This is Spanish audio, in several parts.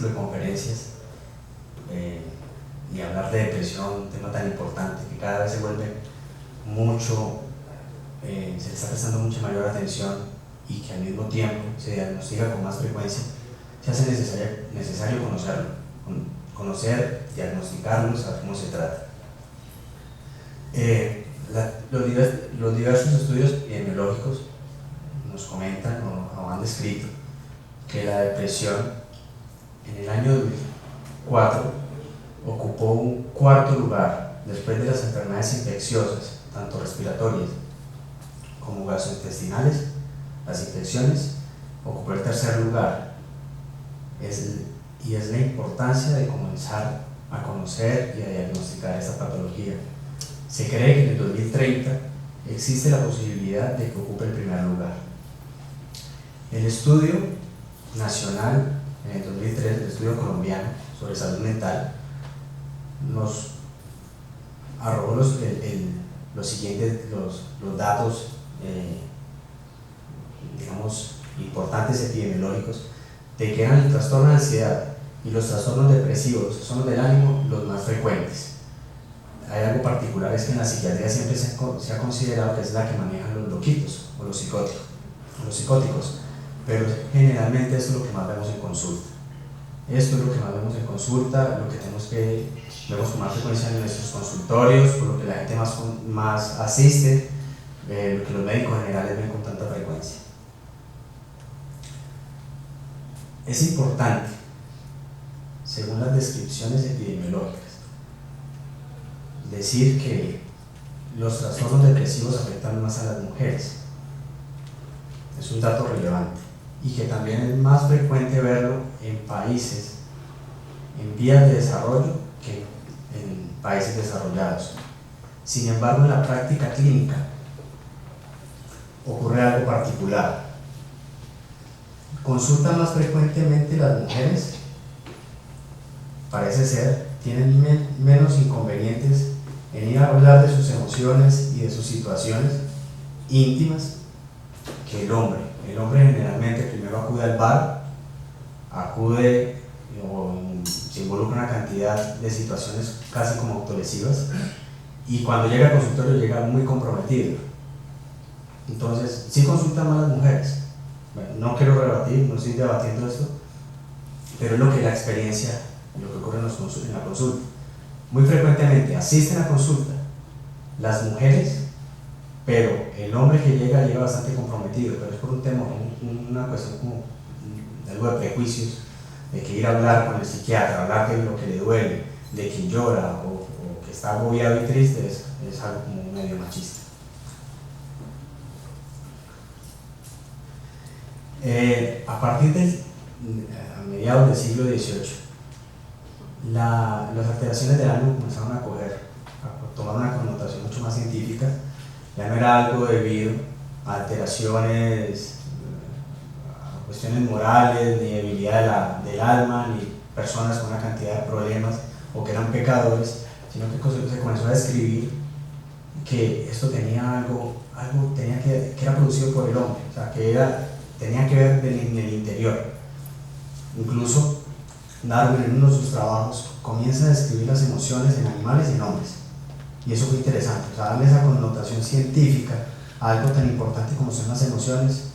ciclo de conferencias y hablar de depresión, un tema tan importante que cada vez se vuelve mucho, se le está prestando mucha mayor atención y que al mismo tiempo se diagnostica con más frecuencia, se hace necesario conocer, diagnosticarlo, saber cómo se trata. Los diversos estudios epidemiológicos nos comentan o han descrito que la depresión en el año 2004 ocupó un cuarto lugar después de las enfermedades infecciosas, tanto respiratorias como gastrointestinales. Las infecciones ocupó el tercer lugar, y es la importancia de comenzar a conocer y a diagnosticar esta patología. Se cree que en el 2030 existe la posibilidad de que ocupe el primer lugar. El estudio nacional en el 2003, el estudio colombiano sobre salud mental, nos arrojó los datos digamos importantes epidemiológicos de que eran el trastorno de ansiedad y los trastornos depresivos, los trastornos del ánimo, los más frecuentes. Hay algo particular, es que en la psiquiatría siempre se ha considerado que es la que manejan los loquitos o los psicóticos, pero generalmente esto es lo que más vemos en consulta. Esto es lo que más vemos en consulta, lo que vemos con más frecuencia en nuestros consultorios, por lo que la gente más asiste, lo que los médicos generales ven con tanta frecuencia. Es importante, según las descripciones epidemiológicas, decir que los trastornos depresivos afectan más a las mujeres. Es un dato relevante, y que también es más frecuente verlo en países en vías de desarrollo que en países desarrollados. Sin embargo, en la práctica clínica ocurre algo particular. Consultan más frecuentemente las mujeres, parece ser, tienen menos inconvenientes en ir a hablar de sus emociones y de sus situaciones íntimas que el hombre. El hombre generalmente primero acude al bar, se involucra en una cantidad de situaciones casi como autolesivas, y cuando llega al consultorio llega muy comprometido. Entonces, sí consultan más las mujeres. Bueno, no quiero rebatir, no estoy debatiendo esto, pero es lo que la experiencia, lo que ocurre en la consulta. Muy frecuentemente asisten a consulta las mujeres, pero el hombre que llega bastante comprometido, pero es por un tema, una cuestión como de algo de prejuicios, de que ir a hablar con el psiquiatra, hablar de lo que le duele, de que llora o que está agobiado y triste, es algo como medio machista. A mediados del siglo XVIII, las alteraciones del ánimo comenzaron a tomar una connotación mucho más científica. Ya no era algo debido a alteraciones, a cuestiones morales, ni debilidad del alma, ni personas con una cantidad de problemas o que eran pecadores, sino que se comenzó a describir que esto tenía algo que era producido por el hombre, o sea, que tenía que ver en el interior. Incluso Darwin, en uno de sus trabajos, comienza a describir las emociones en animales y en hombres, y eso fue interesante. O sea, darle esa connotación científica a algo tan importante como son las emociones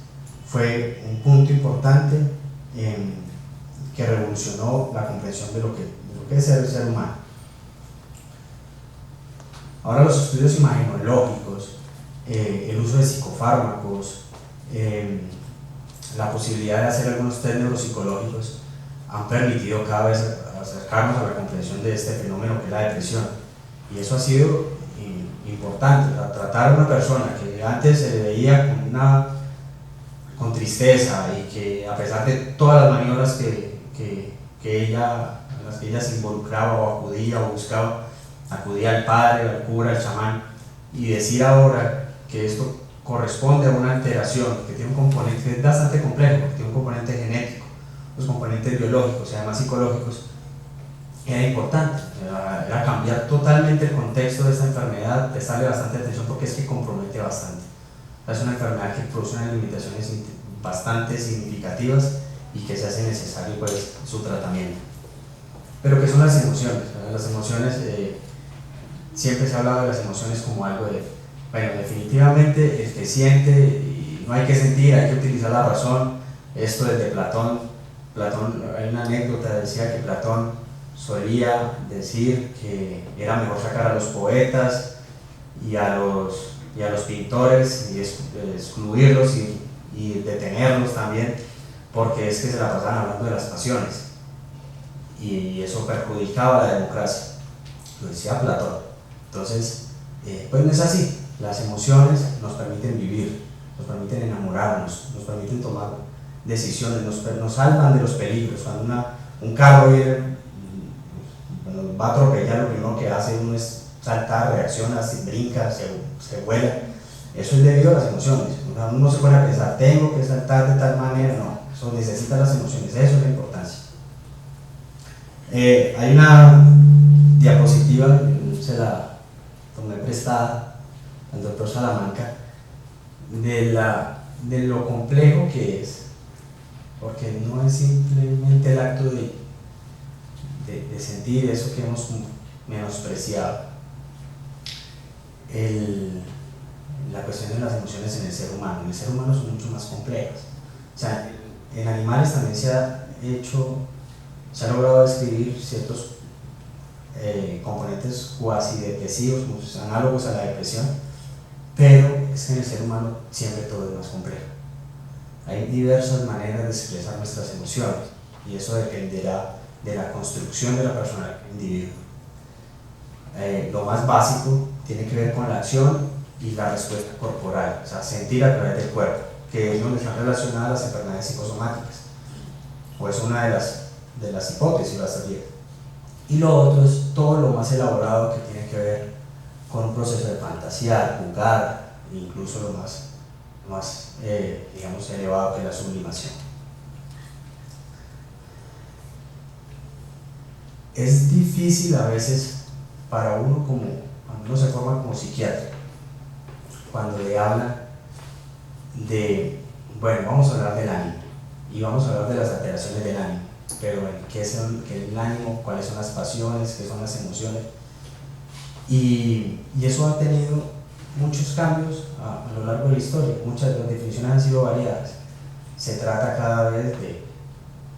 fue un punto importante que revolucionó la comprensión de lo que es el ser humano. Ahora, los estudios imagenológicos, el uso de psicofármacos, la posibilidad de hacer algunos test neuropsicológicos han permitido cada vez acercarnos a la comprensión de este fenómeno que es la depresión, y eso ha sido importante. Tratar a una persona que antes se le veía con tristeza, y que a pesar de todas las maniobras en las que ella se involucraba o acudía o buscaba, acudía al padre, al cura, al chamán, y decir ahora que esto corresponde a una alteración que tiene un componente que es bastante complejo, que tiene un componente genético, los componentes biológicos y además psicológicos, era importante. Era cambiar totalmente el contexto de esta enfermedad, prestarle bastante atención, porque es que compromete bastante. Es una enfermedad que produce unas limitaciones bastante significativas y que se hace necesario pues su tratamiento. Pero ¿qué son las emociones? Las emociones, siempre se ha hablado de las emociones como algo de, bueno, definitivamente el que siente, y no hay que sentir, hay que utilizar la razón. Esto desde Platón, hay una anécdota, decía que Platón solía decir que era mejor sacar a los poetas y a los pintores y excluirlos y detenerlos también, porque es que se la pasaban hablando de las pasiones y eso perjudicaba la democracia, lo decía Platón. Entonces, pues no es así. Las emociones nos permiten vivir, nos permiten enamorarnos, nos permiten tomar decisiones, nos salvan de los peligros. Cuando un carro va a atropellar, lo primero que hace uno es saltar, reacciona, se brinca, se vuela. Eso es debido a las emociones. Uno se pone a pensar, tengo que saltar de tal manera, no, eso necesita las emociones, eso es la importancia. Hay una diapositiva, se la tomé prestada al doctor Salamanca, de lo complejo que es, porque no es simplemente el acto de sentir eso que hemos menospreciado. La cuestión de las emociones en el ser humano. En el ser humano son mucho más complejas. O sea, en animales también se ha logrado describir ciertos componentes cuasi depresivos, análogos a la depresión, pero es que en el ser humano siempre todo es más complejo. Hay diversas maneras de expresar nuestras emociones y eso dependerá de la construcción de la personalidad del individuo. Lo más básico tiene que ver con la acción y la respuesta corporal, o sea, sentir a través del cuerpo, que es donde están relacionadas las enfermedades psicosomáticas, o es una de las hipótesis, las teorías. Y lo otro es todo lo más elaborado que tiene que ver con un proceso de fantasía, jugar, incluso lo más digamos, elevado que es la sublimación. Es difícil a veces para uno, cuando uno se forma como psiquiatra, cuando le hablan de, bueno, vamos a hablar del ánimo y vamos a hablar de las alteraciones del ánimo, pero ¿qué es el ánimo? ¿Cuáles son las pasiones? ¿Qué son las emociones? Y eso ha tenido muchos cambios a lo largo de la historia. Muchas de las definiciones han sido variadas. Se trata cada vez de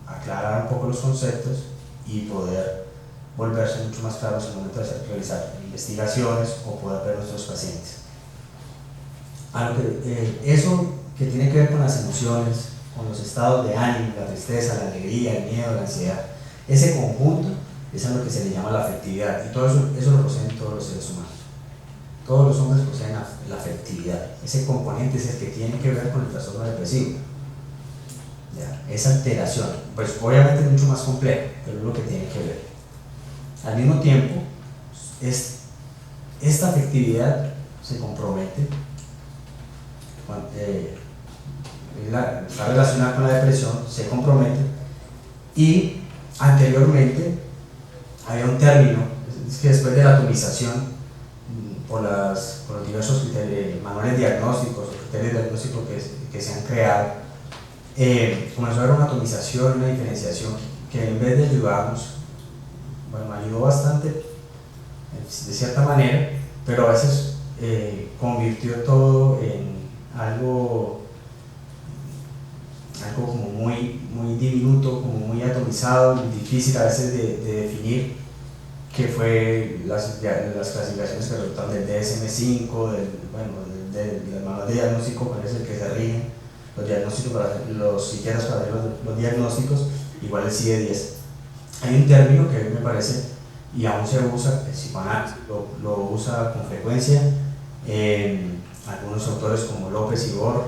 aclarar un poco los conceptos y poder volverse mucho más claros en el momento de realizar investigaciones o poder ver a nuestros pacientes. Eso que tiene que ver con las emociones, con los estados de ánimo, la tristeza, la alegría, el miedo, la ansiedad, ese conjunto es a lo que se le llama la afectividad, y todo eso lo poseen todos los seres humanos. Todos los hombres poseen la afectividad. Ese componente es el que tiene que ver con el trastorno depresivo. ¿Ya? Esa alteración, pues obviamente es mucho más complejo, pero es lo que tiene que ver. Al mismo tiempo, esta afectividad se compromete, está relacionada con la depresión, se compromete, y anteriormente había un término, es que después de la atomización, por los diversos manuales diagnósticos o criterios diagnósticos que se han creado, comenzó a haber una atomización, una diferenciación que en vez de ayudarnos, bueno, ayudó bastante de cierta manera, pero a veces convirtió todo en algo como muy diminuto, como muy atomizado, muy difícil a veces de definir, que fue las clasificaciones que resultan del DSM-5, del manual de diagnóstico, parece que se rigen los diagnósticos los psiquiatras para hacer los diagnósticos, igual el CIE-10. Hay un término que me parece, y aún se usa, el psicoanálisis lo usa con frecuencia, algunos autores como López y Bor,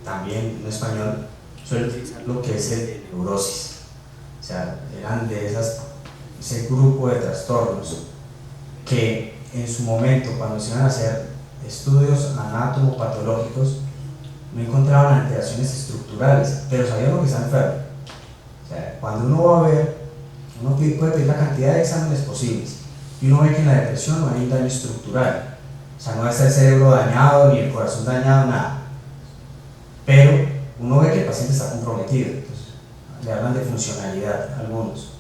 también en español, suelen utilizar lo que es el neurosis. O sea, eran de ese grupo de trastornos que en su momento, cuando se iban a hacer estudios anatomopatológicos, no encontraban alteraciones estructurales, pero sabían lo que está enfermo. O sea, cuando uno va a ver, uno puede pedir la cantidad de exámenes posibles y uno ve que en la depresión no hay un daño estructural. O sea, no está el cerebro dañado ni el corazón dañado, nada. Pero uno ve que el paciente está comprometido. Entonces, le hablan de funcionalidad algunos,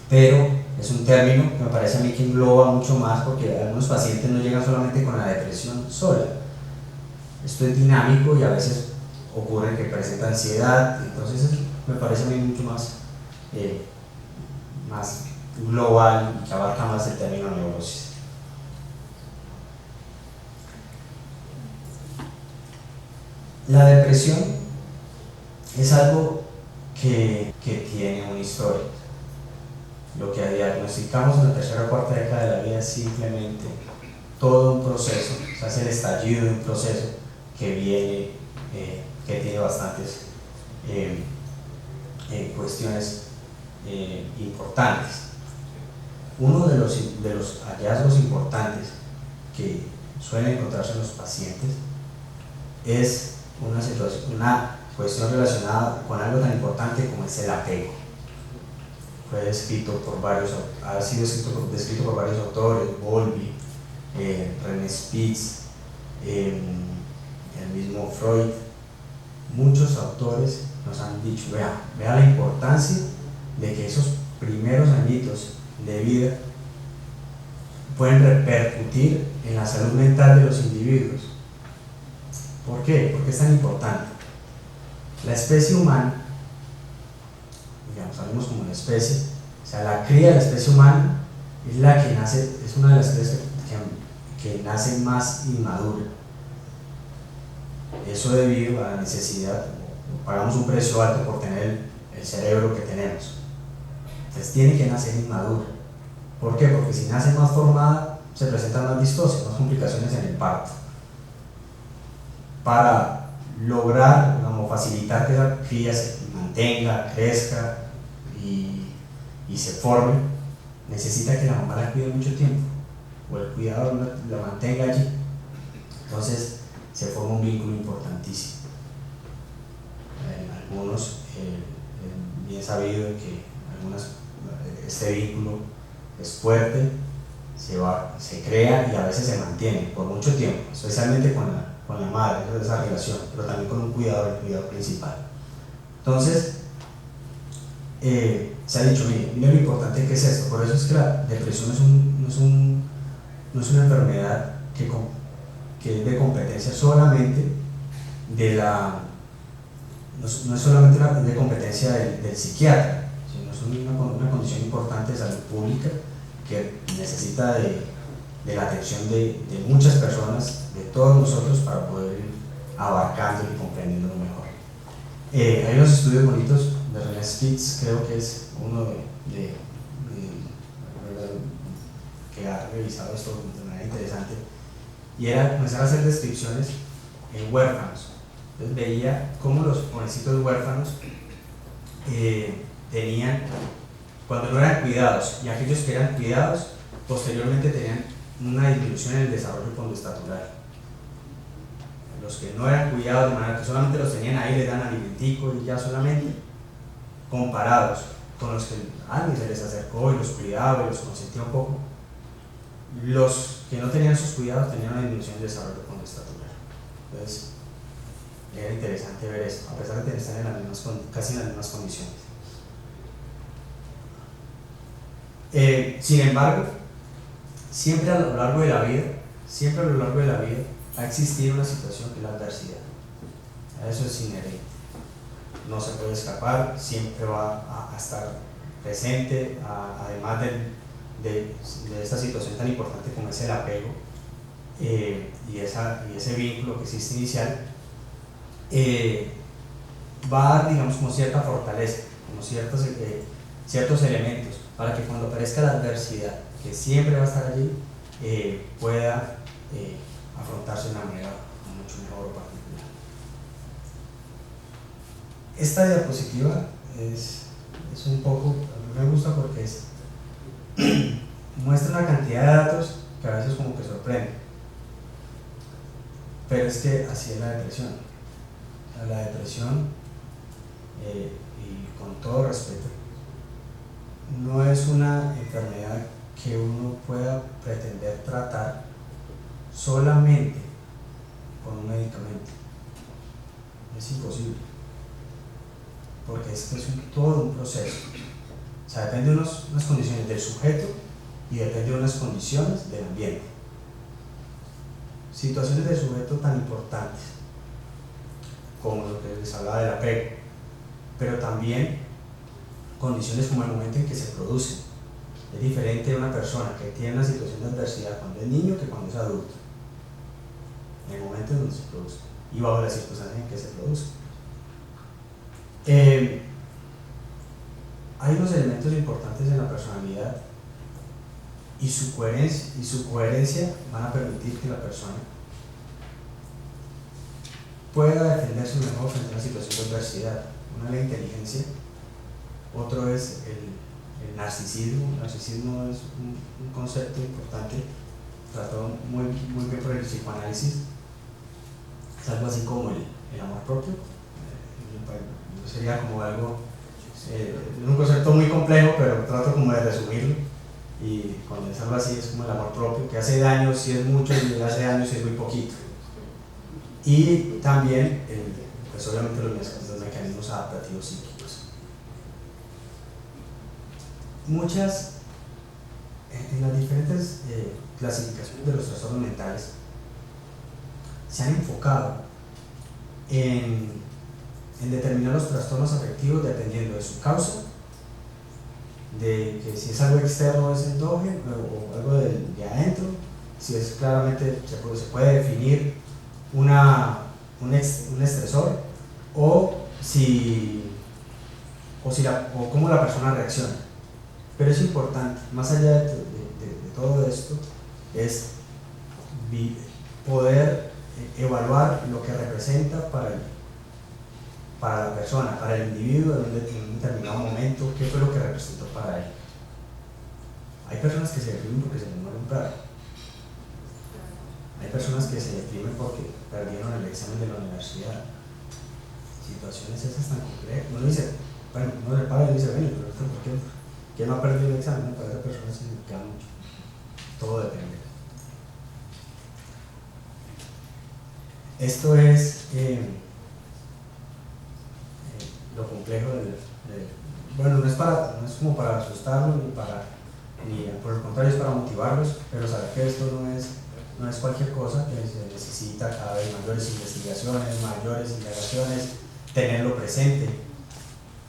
pero es un término que me parece a mí que engloba mucho más, porque algunos pacientes no llegan solamente con la depresión sola. Esto es dinámico y a veces ocurre que presenta ansiedad, entonces me parece a mí mucho más global y que abarca más el término neurosis. La depresión es algo que tiene una historia. Lo que diagnosticamos en la tercera o cuarta década de la vida es simplemente todo un proceso, o sea, es el estallido de un proceso que viene, que tiene bastantes cuestiones importantes. Uno de los hallazgos importantes que suelen encontrarse en los pacientes es una cuestión relacionada con algo tan importante como es el apego. Fue descrito por varios, ha sido descrito por varios autores, Bowlby, René Spitz, el mismo Freud. Muchos autores nos han dicho, vea la importancia de que esos primeros añitos de vida pueden repercutir en la salud mental de los individuos. ¿Por qué? ¿Por qué es tan importante? La especie humana, digamos, hablemos como una especie, o sea, la cría de la especie humana es la que nace, es una de las especies que nace más inmadura. Eso debido a la necesidad, pagamos un precio alto por tener el cerebro que tenemos. Entonces tiene que nacer inmadura. ¿Por qué? Porque si nace más formada, se presentan más disstocias, más complicaciones en el parto. Para lograr, digamos, facilitar que esa cría se mantenga, crezca y se forme, necesita que la mamá la cuide mucho tiempo, o el cuidador la mantenga allí. Entonces se forma un vínculo importantísimo. Algunos, bien sabido que este vínculo es fuerte, se crea y a veces se mantiene por mucho tiempo, especialmente con la madre, esa relación, pero también con un cuidador, el cuidador principal. Entonces, se ha dicho, mire lo importante que es esto. Por eso es que la depresión no es una enfermedad que es de competencia solamente de no es solamente de competencia del psiquiatra, sino es una condición importante de salud pública que necesita de la atención de muchas personas, de todos nosotros, para poder ir abarcando y comprendiéndolo mejor. Hay unos estudios bonitos de René Spitz, creo que es uno que ha revisado esto de manera interesante, y era comenzar a hacer descripciones en huérfanos. Entonces veía cómo los jovencitos huérfanos tenían, cuando no eran cuidados, y aquellos que eran cuidados posteriormente tenían una disminución en el desarrollo conductatural. Los que no eran cuidados, de manera que solamente los tenían ahí, les dan alimentico y ya solamente, comparados con los que alguien se les acercó y los cuidaba y los consentía un poco, los que no tenían sus cuidados tenían una disminución del desarrollo conductatural. Entonces era interesante ver esto, a pesar de que están casi en las mismas condiciones. Sin embargo, siempre a lo largo de la vida ha existido una situación que es la adversidad. Eso es inherente, no se puede escapar, siempre va a estar presente, además de esta situación tan importante como es el apego y ese vínculo que existe inicial, va a dar, digamos, como cierta fortaleza, como ciertos elementos para que cuando aparezca la adversidad, que siempre va a estar allí, pueda afrontarse de una manera mucho mejor o particular. Esta diapositiva es un poco, a mí me gusta porque muestra una cantidad de datos que a veces como que sorprende, pero es que así es la depresión. La depresión, y con todo respeto, no es una enfermedad que uno pueda pretender tratar solamente con un medicamento. Es imposible. porque esto es todo un proceso. O sea, depende de unas condiciones del sujeto y depende de unas condiciones del ambiente. Situaciones del sujeto tan importantes como lo que les hablaba del apego, pero también condiciones como el momento en que se producen. Es diferente de una persona que tiene una situación de adversidad cuando es niño que cuando es adulto, en el momento en donde se produce y bajo las circunstancias en que se produce. Hay unos elementos importantes en la personalidad y su coherencia van a permitir que la persona pueda defenderse mejor frente a una situación de adversidad. Una es la inteligencia, otro es el narcisismo. El narcisismo es un concepto importante tratado muy bien por el psicoanálisis. Es algo así como el amor propio. Sería como algo, es un concepto muy complejo, pero trato como de resumirlo. Y cuando es algo así es como el amor propio, que hace daño si es mucho y hace daño si es muy poquito. Y también, pues obviamente los mecanismos adaptativos psíquicos. En las diferentes clasificaciones de los trastornos mentales se han enfocado en determinar los trastornos afectivos dependiendo de su causa, de que si es algo externo es endógeno o algo de adentro, si es claramente se puede definir un estresor o cómo la persona reacciona. Pero es importante, más allá de todo esto, es poder evaluar lo que representa para la persona, para el individuo en un determinado momento, qué fue lo que representó para él. Hay personas que se deprimen porque se les muere un perro. Hay personas que se deprimen porque perdieron el examen de la universidad. Situaciones esas tan complejas. Uno dice, bueno, uno le paga y dice, bueno, pero ¿por qué? ¿Quién no ha perdido el examen? Para esa persona significa mucho. Todo depende. Esto es lo complejo bueno, no es como para asustarlos ni por el contrario es para motivarlos, pero saber que esto no es cualquier cosa, que se necesita cada vez mayores investigaciones, mayores indagaciones, tenerlo presente.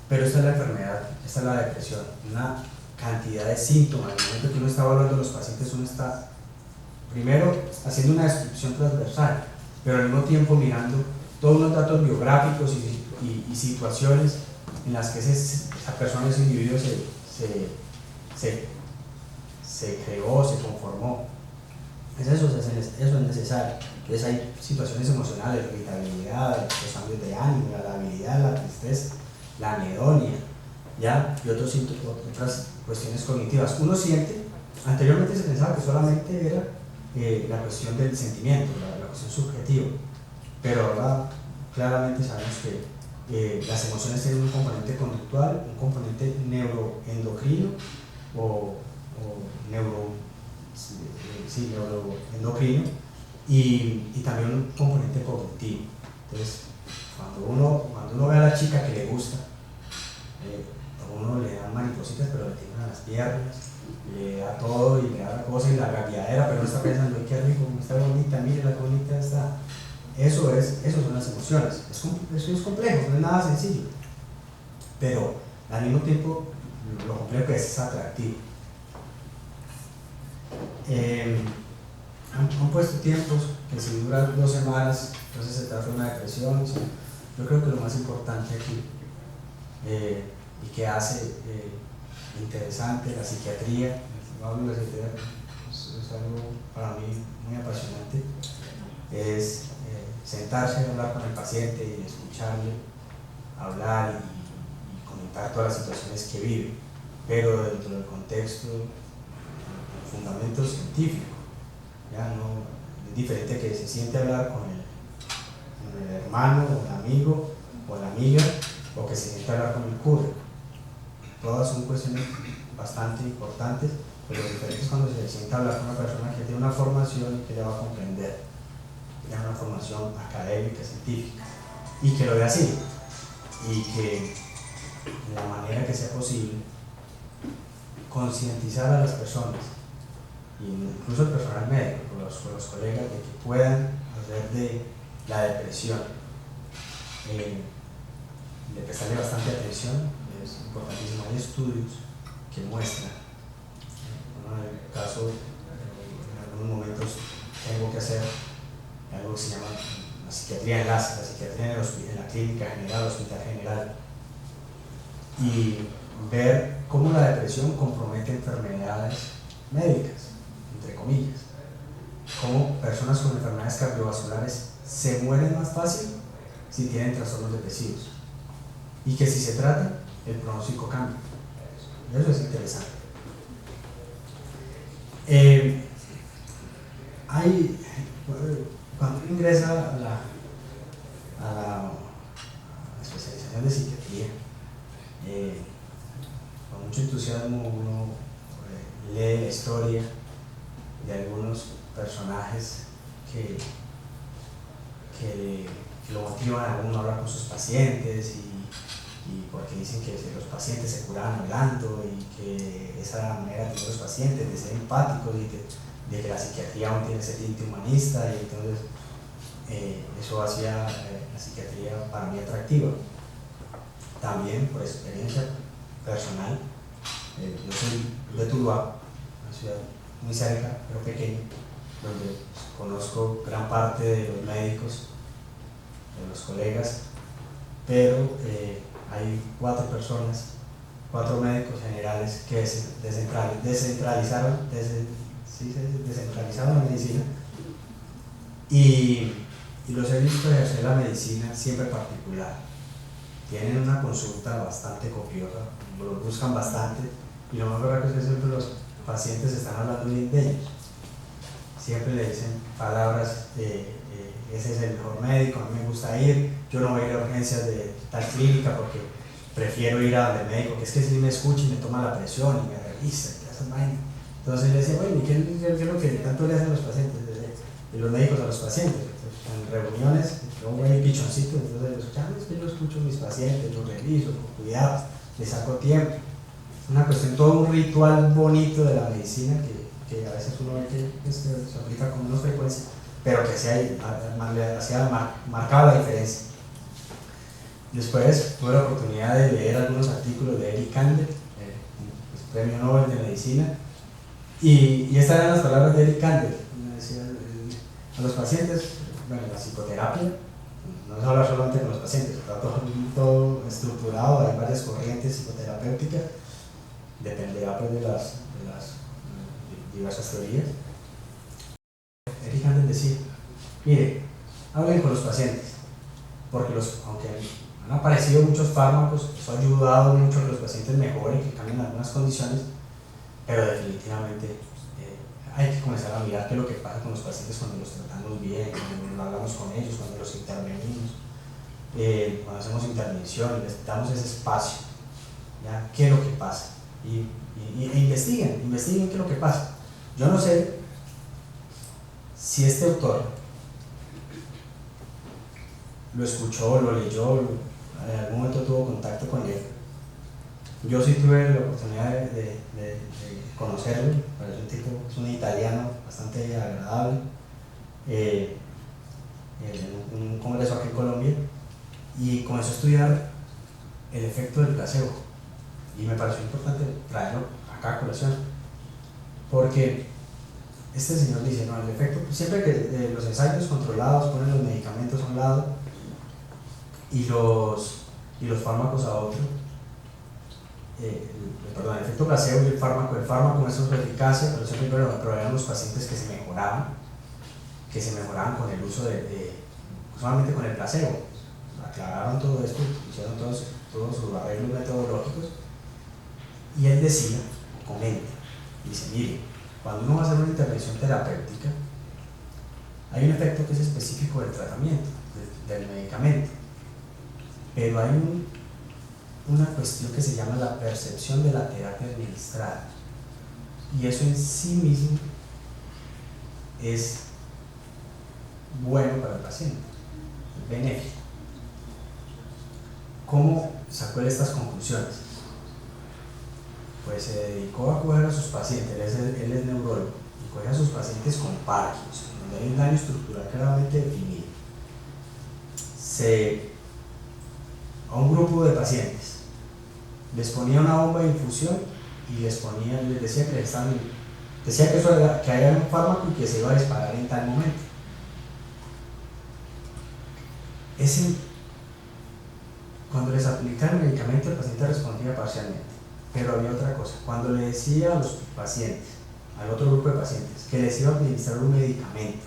Pero esta es la enfermedad, esta es la depresión, una cantidad de síntomas. En el momento que uno está evaluando a los pacientes, uno está primero haciendo una descripción transversal, pero al mismo tiempo mirando todos los datos biográficos y situaciones en las que esa persona, ese individuo se creó, se conformó. Eso es necesario. Entonces hay situaciones emocionales, la irritabilidad, los cambios de ánimo, la labilidad, la tristeza, la anedonia, ¿ya? Y otras cuestiones cognitivas. Uno siente, anteriormente se pensaba que solamente era la cuestión del sentimiento, la cuestión subjetiva, pero ahora claramente sabemos que las emociones tienen un componente conductual, un componente neuroendocrino o neuroendocrino y también un componente cognitivo. Entonces, cuando uno ve a la chica que le gusta, a uno le dan maripositas, pero le tiran las piernas, le da todo y le da la cosa y la gagueadera, pero no está pensando, qué rico, está bonita, mire la bonita está. Eso son las emociones. Eso es complejo, no es nada sencillo, pero al mismo tiempo lo complejo es atractivo. Han puesto tiempos que si duran 2 semanas, entonces se trata de una depresión. Yo creo que lo más importante aquí y que hace interesante la psiquiatría, es algo para mí muy apasionante, es sentarse a hablar con el paciente y escucharle hablar y comentar todas las situaciones que vive, pero dentro del contexto, el fundamento científico. Ya no es diferente que se siente a hablar con el hermano o el amigo o la amiga o que se siente a hablar con el cura. Todas son cuestiones bastante importantes, pero lo diferente es cuando se sienta a hablar con una persona que tiene una formación y que le va a comprender, que tiene una formación académica, científica y que lo ve así y que en la manera que sea posible, concientizar a las personas, incluso el personal médico, los colegas, de que puedan hacer de la depresión, de prestarle bastante atención. Es importantísimo. Hay estudios que muestran, en el caso, en algunos momentos tengo que hacer algo que se llama la psiquiatría enlace, la psiquiatría en la clínica general, hospital general, y ver cómo la depresión compromete enfermedades médicas, entre comillas, cómo personas con enfermedades cardiovasculares se mueren más fácil si tienen trastornos depresivos, y que si se trata, el pronóstico cambia. Eso es interesante. Cuando uno ingresa a la especialización de psiquiatría, con mucho entusiasmo uno lee la historia de algunos personajes que lo motivan a uno a hablar con sus pacientes, y porque dicen que los pacientes se curaban hablando, y que esa era la manera de tener los pacientes, de ser empáticos, y de que la psiquiatría aún tiene ese tinte humanista, y entonces eso hacía la psiquiatría para mí atractiva. También por experiencia personal, yo soy de Tuluá, una ciudad muy cerca pero pequeña, donde conozco gran parte de los médicos, de los colegas, pero hay 4 médicos generales que descentralizaron la medicina, y los he visto ejercer la medicina siempre particular. Tienen una consulta bastante copiosa, lo buscan bastante, y lo más verdad es que siempre los pacientes están hablando bien de ellos. Siempre le dicen palabras de ese es el mejor médico, a mí me gusta ir, yo no voy a ir a urgencias de tal clínica porque prefiero ir a donde el médico, que es que si me escucha y me toma la presión y me revisa y esas vainas. Entonces le decía, bueno, ¿y qué es lo que tanto le hacen los pacientes, y los médicos a los pacientes? Entonces, en reuniones, yo voy a pichoncito, entonces es que yo escucho a mis pacientes, los reviso con cuidado, les saco tiempo. Es una cuestión, todo un ritual bonito de la medicina que a veces uno ve que se aplica con menos frecuencia, pero que se hacía marcaba la diferencia. Después tuve la oportunidad de leer algunos artículos de Eric Kandel, premio Nobel de Medicina, y estas eran las palabras de Eric Kandel. Decía, a los pacientes, bueno, la psicoterapia no se habla solamente con los pacientes, está todo estructurado, hay varias corrientes psicoterapéuticas, dependerá pues de las diversas teorías. Eric Kandel decía, mire, hablen con los pacientes, porque aunque han aparecido muchos fármacos, eso ha ayudado mucho a que los pacientes mejoren, que cambien algunas condiciones, pero definitivamente hay que comenzar a mirar qué es lo que pasa con los pacientes cuando los tratamos bien, cuando hablamos con ellos, cuando los intervenimos, cuando hacemos intervención, les damos ese espacio, ¿ya? ¿Qué es lo que pasa? E investiguen qué es lo que pasa. Yo no sé si este autor lo escuchó, lo leyó, en algún momento tuvo contacto con él. Yo sí tuve la oportunidad de conocerlo, parece un tipo, es un italiano bastante agradable, en un congreso aquí en Colombia, y comenzó a estudiar el efecto del placebo, y me pareció importante traerlo acá a colación, porque este señor dice, no, el efecto, siempre que los ensayos controlados ponen los medicamentos a un lado y los fármacos a otro, el efecto placebo y el fármaco no es su eficacia, pero siempre eran los pacientes que se mejoraban con el uso solamente con el placebo. Aclararon todo esto, hicieron todos sus arreglos metodológicos, y él decía, comenta, dice, mire, cuando uno va a hacer una intervención terapéutica, hay un efecto que es específico del tratamiento, del medicamento, pero hay una cuestión que se llama la percepción de la terapia administrada, y eso en sí mismo es bueno para el paciente, es benéfico. ¿Cómo sacó él estas conclusiones? Pues se dedicó a coger a sus pacientes, él es neurólogo, y coge a sus pacientes con Parkinson, donde hay un daño estructural claramente definido. A un grupo de pacientes les ponía una bomba de infusión y les decía que que había un fármaco y que se iba a disparar en tal momento. Cuando les aplicaba el medicamento, el paciente respondía parcialmente, pero había otra cosa. Cuando le decía a los pacientes, al otro grupo de pacientes, que les iba a administrar un medicamento,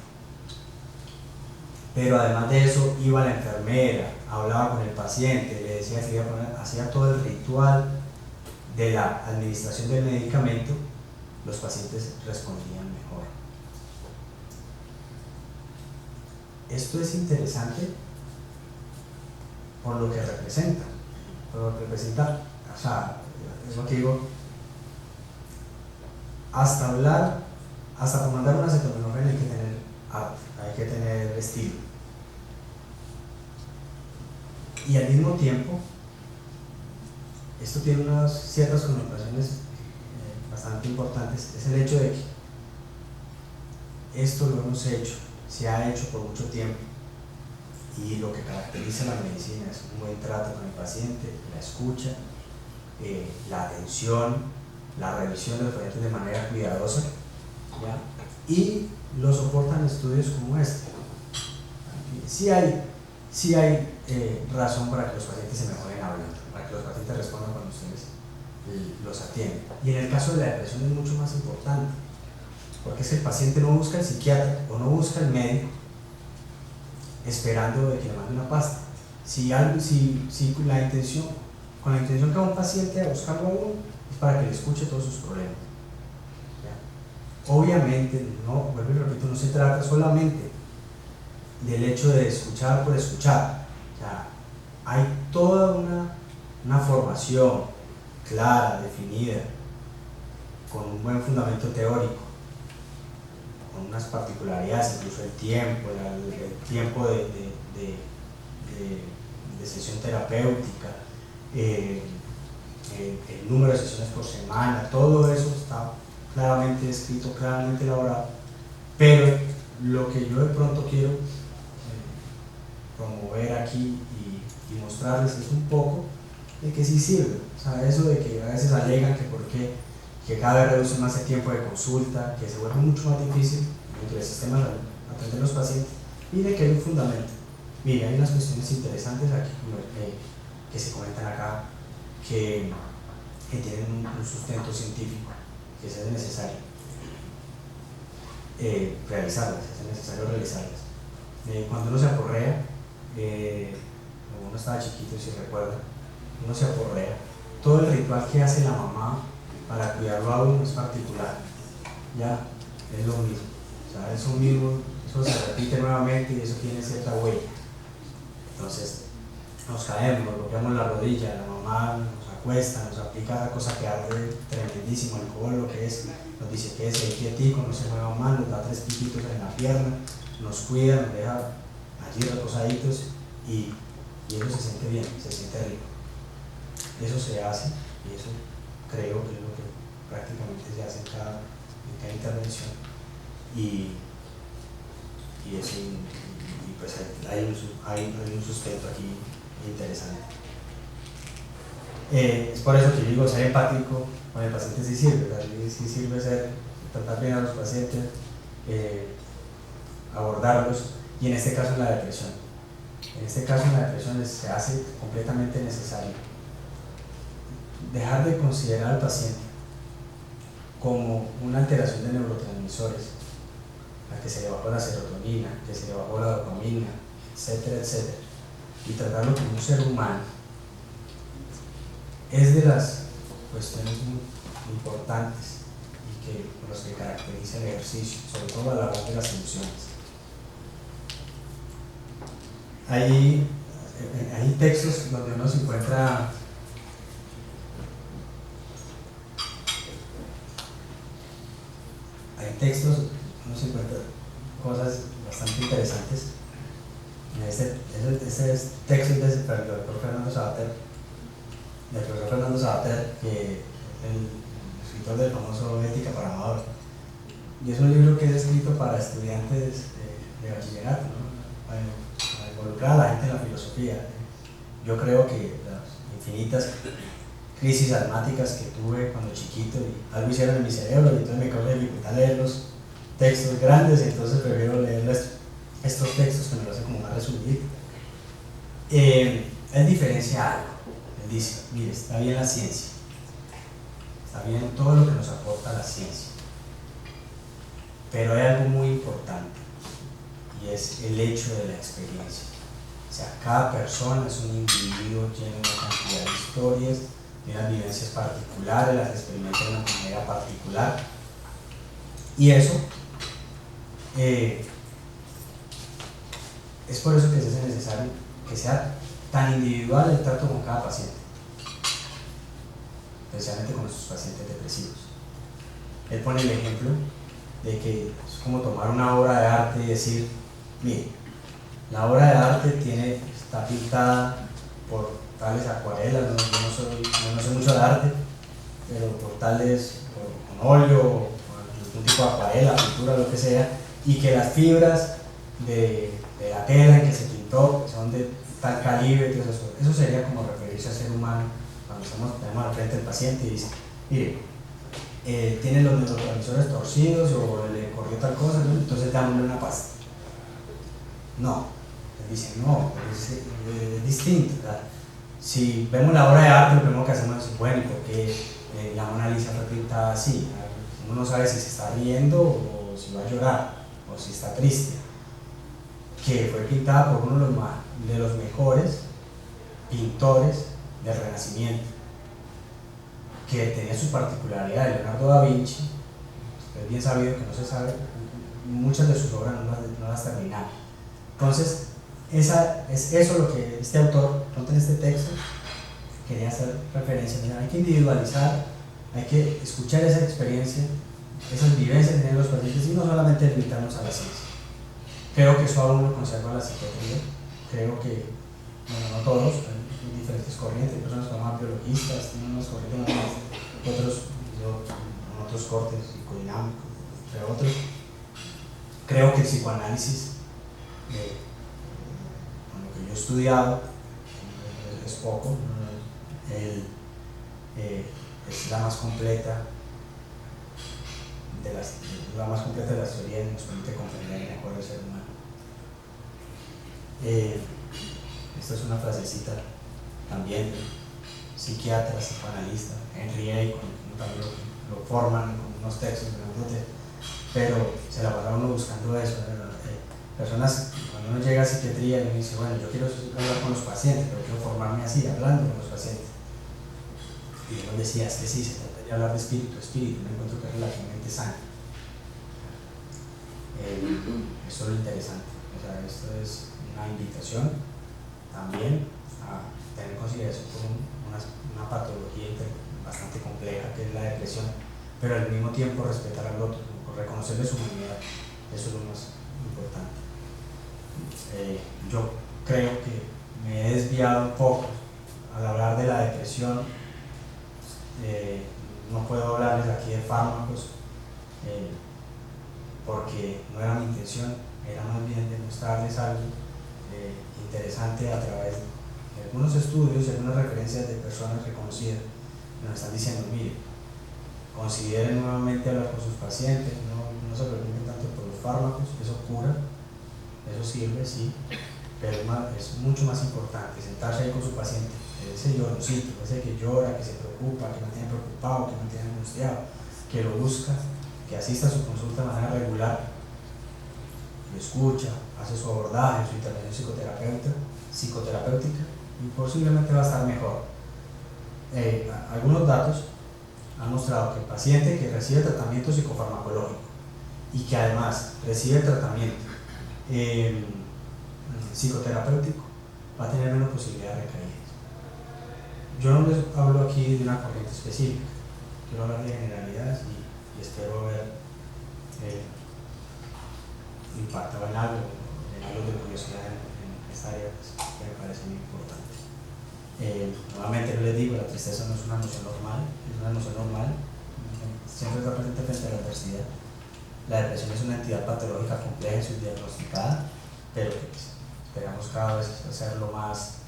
pero además de eso iba la enfermera, hablaba con el paciente, le decía que hacía todo el ritual de la administración del medicamento, los pacientes respondían mejor. Esto es interesante por lo que representa, o sea, es lo que digo, hasta por mandar una acetaminofén hay que tener arte, hay que tener estilo. Y al mismo tiempo, esto tiene unas ciertas connotaciones bastante importantes, es el hecho de que esto lo hemos hecho, se ha hecho por mucho tiempo, y lo que caracteriza la medicina es un buen trato con el paciente, la escucha, la atención, la revisión de los pacientes de manera cuidadosa, ¿ya? Y lo soportan estudios como este. Sí hay razón para que los pacientes se mejoren hablando, para que los pacientes respondan cuando ustedes los atienden. Y en el caso de la depresión es mucho más importante, porque es que el paciente no busca al psiquiatra o no busca al médico esperando de que le mande una pasta. Con la intención que va un paciente a buscarlo a uno es para que le escuche todos sus problemas, ¿ya? Obviamente, vuelvo y repito, no se trata solamente del hecho de escuchar por escuchar. O sea, hay toda una formación clara, definida, con un buen fundamento teórico, con unas particularidades, incluso el tiempo de sesión terapéutica, el número de sesiones por semana, todo eso está claramente escrito, claramente elaborado, pero lo que yo de pronto quiero promover aquí y mostrarles es un poco de que sí sirve. O sea, eso de que a veces alegan que cada vez reduce más el tiempo de consulta, que se vuelve mucho más difícil dentro del sistema de salud atender a los pacientes. Mire que hay un fundamento. Mire, hay unas cuestiones interesantes aquí que se comentan acá, que tienen un sustento científico, que se hace necesario realizarlas. Cuando uno se aporrea, uno estaba chiquito y si recuerda, uno se aporrea, todo el ritual que hace la mamá para cuidarlo a uno es particular, ya, es lo mismo, o sea, eso mismo, eso se repite nuevamente y eso tiene cierta huella. Entonces nos caemos, nos golpeamos la rodilla, la mamá nos acuesta, nos aplica la cosa que arde tremendísimo, el codo, lo que es, nos dice que es el quietico, no se mueva mal, nos da 3 piquitos en la pierna, nos cuida, nos deja allí reposaditos y eso se siente bien, se siente rico. Eso se hace y eso creo que es lo que prácticamente se hace en cada intervención y pues hay un sustento aquí interesante. Es por eso que yo digo, ser empático con el paciente sí sirve, ¿verdad? Sí sirve tratar bien a los pacientes, abordarlos, y en este caso en la depresión. En este caso en la depresión se hace completamente necesario dejar de considerar al paciente como una alteración de neurotransmisores, a que se le bajó la serotonina, que se le bajó la dopamina, etcétera, etcétera, y tratarlo como un ser humano. Es de las cuestiones muy importantes y con los que caracteriza el ejercicio, sobre todo a la hora de las emociones. Hay textos donde uno se encuentra cosas bastante interesantes. Ese texto es del profesor Fernando Savater, que es el escritor del famoso Ética para Amador. Y es un libro que es escrito para estudiantes de bachillerato, ¿no? Para involucrar a la gente en la filosofía. Yo creo que las infinitas crisis almáticas que tuve cuando chiquito y algo hicieron en mi cerebro, y entonces me causa dificultad leer los textos grandes, entonces prefiero leer estos textos que me lo hacen como más resumido. Él diferencia algo. Él dice, mire, está bien la ciencia, está bien todo lo que nos aporta la ciencia, pero hay algo muy importante, y es el hecho de la experiencia. O sea, cada persona es un individuo lleno de una cantidad de historias, de unas vivencias particulares, las experimenta de una manera particular, y eso es por eso que se hace necesario que sea tan individual el trato con cada paciente, especialmente con nuestros pacientes depresivos. Él pone el ejemplo de que es como tomar una obra de arte y decir, mire, la obra de arte está pintada por tales acuarelas, yo no sé mucho de arte, pero por con óleo, o algún tipo de acuarela, pintura, lo que sea, y que las fibras de la tela en que se pintó son de tal calibre, eso sería como referirse al ser humano cuando tenemos al frente del paciente y dice, mire, tiene los neurotransmisores torcidos o le corrió tal cosa, ¿no? Entonces dámosle una pasta. No, él dice, no, es distinto, ¿verdad? Si vemos la obra de arte, lo primero que hacemos es, bueno, ¿y por qué la Mona Lisa fue pintada así? Uno no sabe si se está riendo o si va a llorar o si está triste. Que fue pintada por uno de los mejores pintores del Renacimiento, que tenía su particularidad. Leonardo da Vinci, es bien sabido que no se sabe, muchas de sus obras no las terminaron. Entonces, es eso lo que este autor, en este texto, quería hacer referencia. Mira, hay que individualizar, hay que escuchar esa experiencia, esas vivencias que tienen los pacientes y no solamente limitarnos a la ciencia. Creo que eso aún lo conserva la psiquiatría. Creo que, bueno, no todos, hay diferentes corrientes, hay personas que son más biologistas, tienen unas corrientes más, otros cortes psicodinámicos, entre otros. Creo que el psicoanálisis, con lo que yo he estudiado, es poco, es la más completa de las teorías y nos permite comprender mejor el ser humano. Esta es una frasecita también de psiquiatra, psicoanalista, Henry A., también lo forman con unos textos de Neurote, pero se la pasaron uno buscando eso. Personas, cuando uno llega a psiquiatría, uno dice, bueno, yo quiero hablar con los pacientes, pero quiero formarme así, hablando con los pacientes. Y uno decía, es que sí, se trata de hablar de espíritu, me encuentro que es relativamente sano. Eso es lo interesante. O sea, esto es una invitación también a tener en consideración una patología bastante compleja que es la depresión, pero al mismo tiempo respetar al otro, reconocerle su humanidad. Eso es lo más importante. Yo creo que me he desviado un poco al hablar de la depresión. No puedo hablarles aquí de fármacos porque no era mi intención, era más bien demostrarles algo interesante a través de algunos estudios y algunas referencias de personas reconocidas que nos están diciendo, mire, consideren nuevamente hablar con sus pacientes, no se preocupen tanto por los fármacos, eso cura, eso sirve, sí, pero es mucho más importante sentarse ahí con su paciente, ese lloroncito, ese que llora, que se preocupa, que no tiene preocupado, que no tiene angustiado, que lo busca, que asista a su consulta de manera regular, lo escucha, hace su abordaje, su intervención psicoterapéutica y posiblemente va a estar mejor. Algunos datos han mostrado que el paciente que recibe tratamiento psicofarmacológico y que además recibe tratamiento psicoterapéutico va a tener menos posibilidad de recaídas. Yo no les hablo aquí de una corriente específica, quiero hablar de generalidades y espero haber impactado en algo de curiosidad en esta área pues, que me parece muy importante. Nuevamente yo les digo, la tristeza no es una emoción normal, es una emoción normal, siempre está presente frente a la adversidad. La depresión es una entidad patológica compleja y subdiagnosticada, pero pues, esperamos cada vez hacerlo más,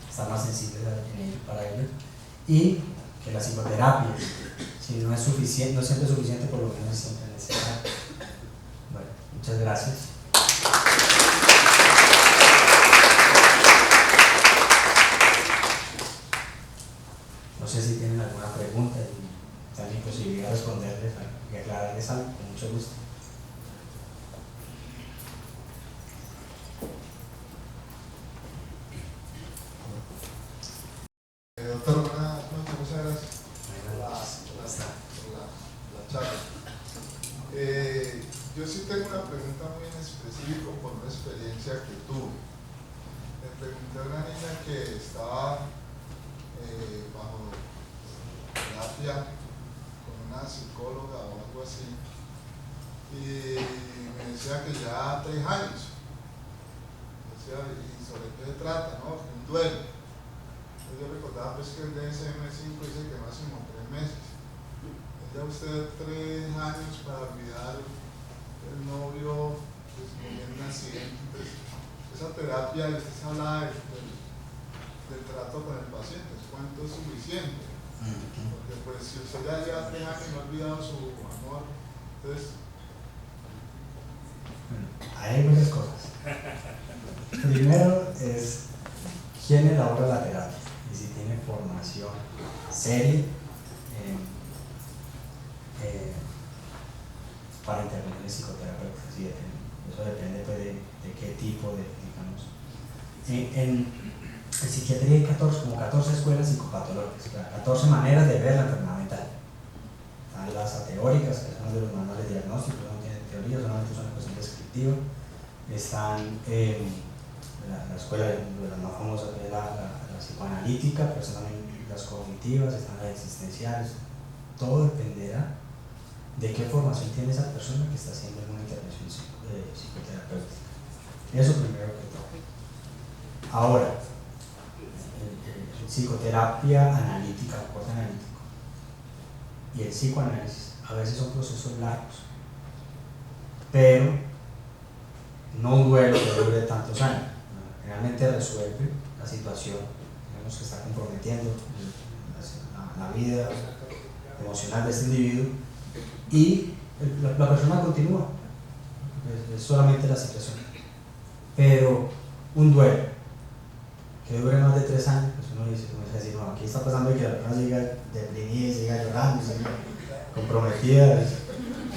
estar más sensibles para ello. Y que la psicoterapia, si no es suficiente, no siempre es suficiente, por lo menos es siempre necesario. Bueno, muchas gracias. No sé si tienen alguna pregunta y también posibilidad de responderles y aclararles algo, con mucho gusto. Doctor, buenas noches, muchas gracias por la charla. Yo sí tengo una pregunta muy en específico por una experiencia que tuve. Le pregunté a una niña que estaba bajo terapia con una psicóloga o algo así, y me decía que ya 3 años. Decía, ¿y sobre qué se trata? ¿No? Un duelo. Yo recordaba pues que el DSM-5 dice que máximo 3 meses. Ya usted 3 años para olvidar el novio pues, murió en un accidente. Entonces, esa terapia, usted se habla del trato con el paciente, ¿cuánto es suficiente? Porque pues si usted ya lleva 3 años y no ha olvidado su amor, entonces... Hay muchas cosas. Primero es quién elabora la terapia y si tiene formación seria para intervenciones psicoterapéuticas. Sí, eso depende pues, de qué tipo de, digamos. En psiquiatría hay como 14 escuelas psicopatológicas, 14 maneras de ver la enfermedad mental. Están las teóricas, que son de los manuales diagnósticos, no tienen teoría, solamente son una cuestión descriptiva. Están la escuela de las más famosas, que es la psicoanalítica, pero están también las cognitivas, están las existenciales. Todo dependerá de qué formación tiene esa persona que está haciendo alguna intervención psicoterapéutica. Eso primero que todo. Ahora, psicoterapia analítica o corte analítico y el psicoanálisis a veces son procesos largos, pero no un duelo que dure tantos años. Realmente resuelve la situación, digamos, que está comprometiendo la vida emocional de este individuo y la persona continúa. Es solamente la situación. Pero un duelo que dure más de 3 años, pues uno dice, no, aquí está pasando que la persona siga deprimida, siga llorando, siga comprometida.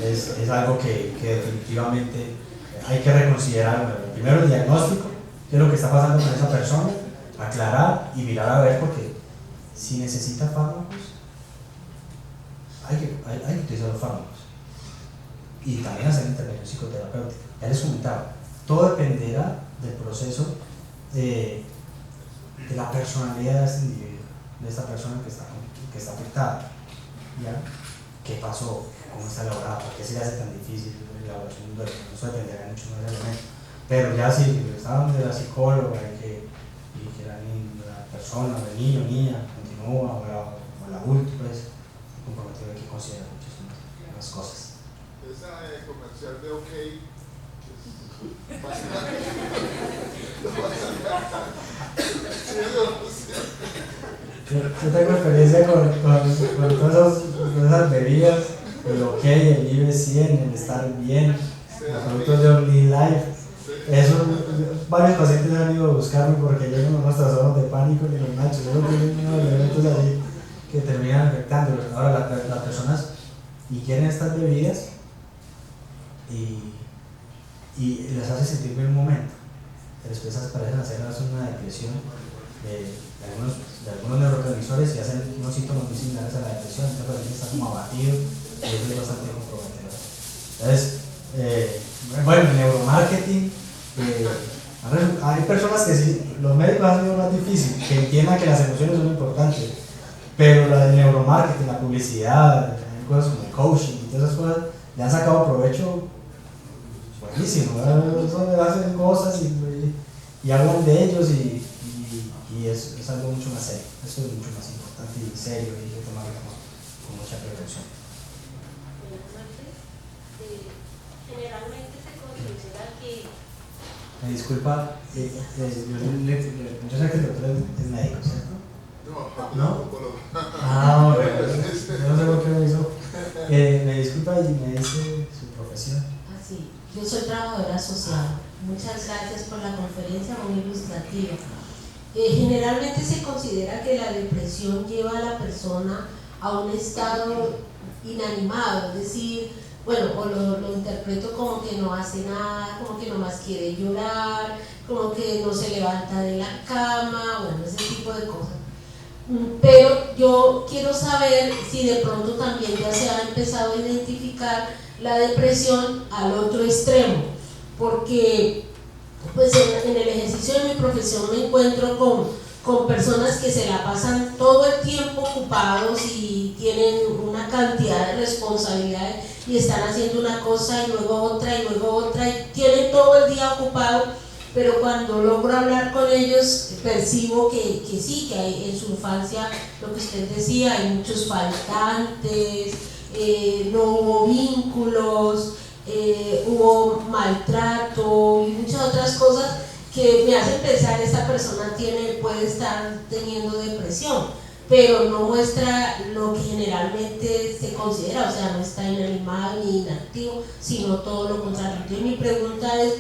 Es algo que definitivamente hay que reconsiderar. Primero el diagnóstico, qué es lo que está pasando con esa persona, aclarar y mirar a ver, porque si necesita fármacos, hay que utilizar los fármacos y también hacer intervención psicoterapéutica. Ya les comentaba, todo dependerá del proceso de la personalidad de este individuo, de esta persona que está afectada. ¿Ya? ¿Qué pasó? ¿Cómo está elaborada? ¿Por qué se le hace tan difícil la elaboración de un duelo? Eso dependerá mucho más del elemento. Pero ya si estaban de la psicóloga y que la persona, el niño o niña continúa o el adulto, pues comprometido, hay que considerar muchas cosas. Esa comercial de OK, yo tengo experiencia con todas esas bebidas, el OK, el Vive 100, el Estar Bien, los productos de OmniLife. Eso, varios pacientes han ido a buscarme porque yo no unos trastornos de pánico ni los nachos. Yo no tengo unos elementos ahí que terminan afectándolos. Ahora, las personas quieren estas bebidas y las hace sentir bien un momento, pero después parecen hacer una depresión de algunos neurotransmisores y hacen unos síntomas muy similares a la depresión. Entonces el paciente está como abatido y eso es bastante comprometedor. Entonces, bueno, el neuromarketing, hay personas que sí, los médicos han sido más difícil, que entiendan que las emociones son importantes, pero el neuromarketing, la publicidad, cosas como el coaching y todas esas cosas, le han sacado provecho buenísimo, hacen cosas y hablan de ellos y es algo mucho más serio. Eso es mucho más importante y serio y hay que tomarlo con mucha precaución. Generalmente se considera que... Me disculpa, yo sé que el doctor es médico, ¿cierto? ¿No? Ah, bueno, yo no sé por qué me hizo. Me disculpa y me dice su profesión. Así, yo soy trabajadora social. Muchas gracias por la conferencia, muy ilustrativa. Generalmente se considera que la depresión lleva a la persona a un estado inanimado, es decir, bueno, o lo interpreto como que no hace nada, como que nomás quiere llorar, como que no se levanta de la cama, bueno, ese tipo de cosas. Pero yo quiero saber si de pronto también ya se ha empezado a identificar la depresión al otro extremo, porque pues en el ejercicio de mi profesión me encuentro con personas que se la pasan todo el tiempo ocupados y tienen una cantidad de responsabilidades y están haciendo una cosa y luego otra y tienen todo el día ocupado, pero cuando logro hablar con ellos percibo que sí, que hay en su infancia, lo que usted decía, hay muchos faltantes, no hubo vínculos, hubo maltrato y muchas otras cosas que me hacen pensar que esta persona puede estar teniendo depresión, pero no muestra lo que generalmente se considera, o sea, no está inanimado ni inactivo, sino todo lo contrario. Entonces mi pregunta es,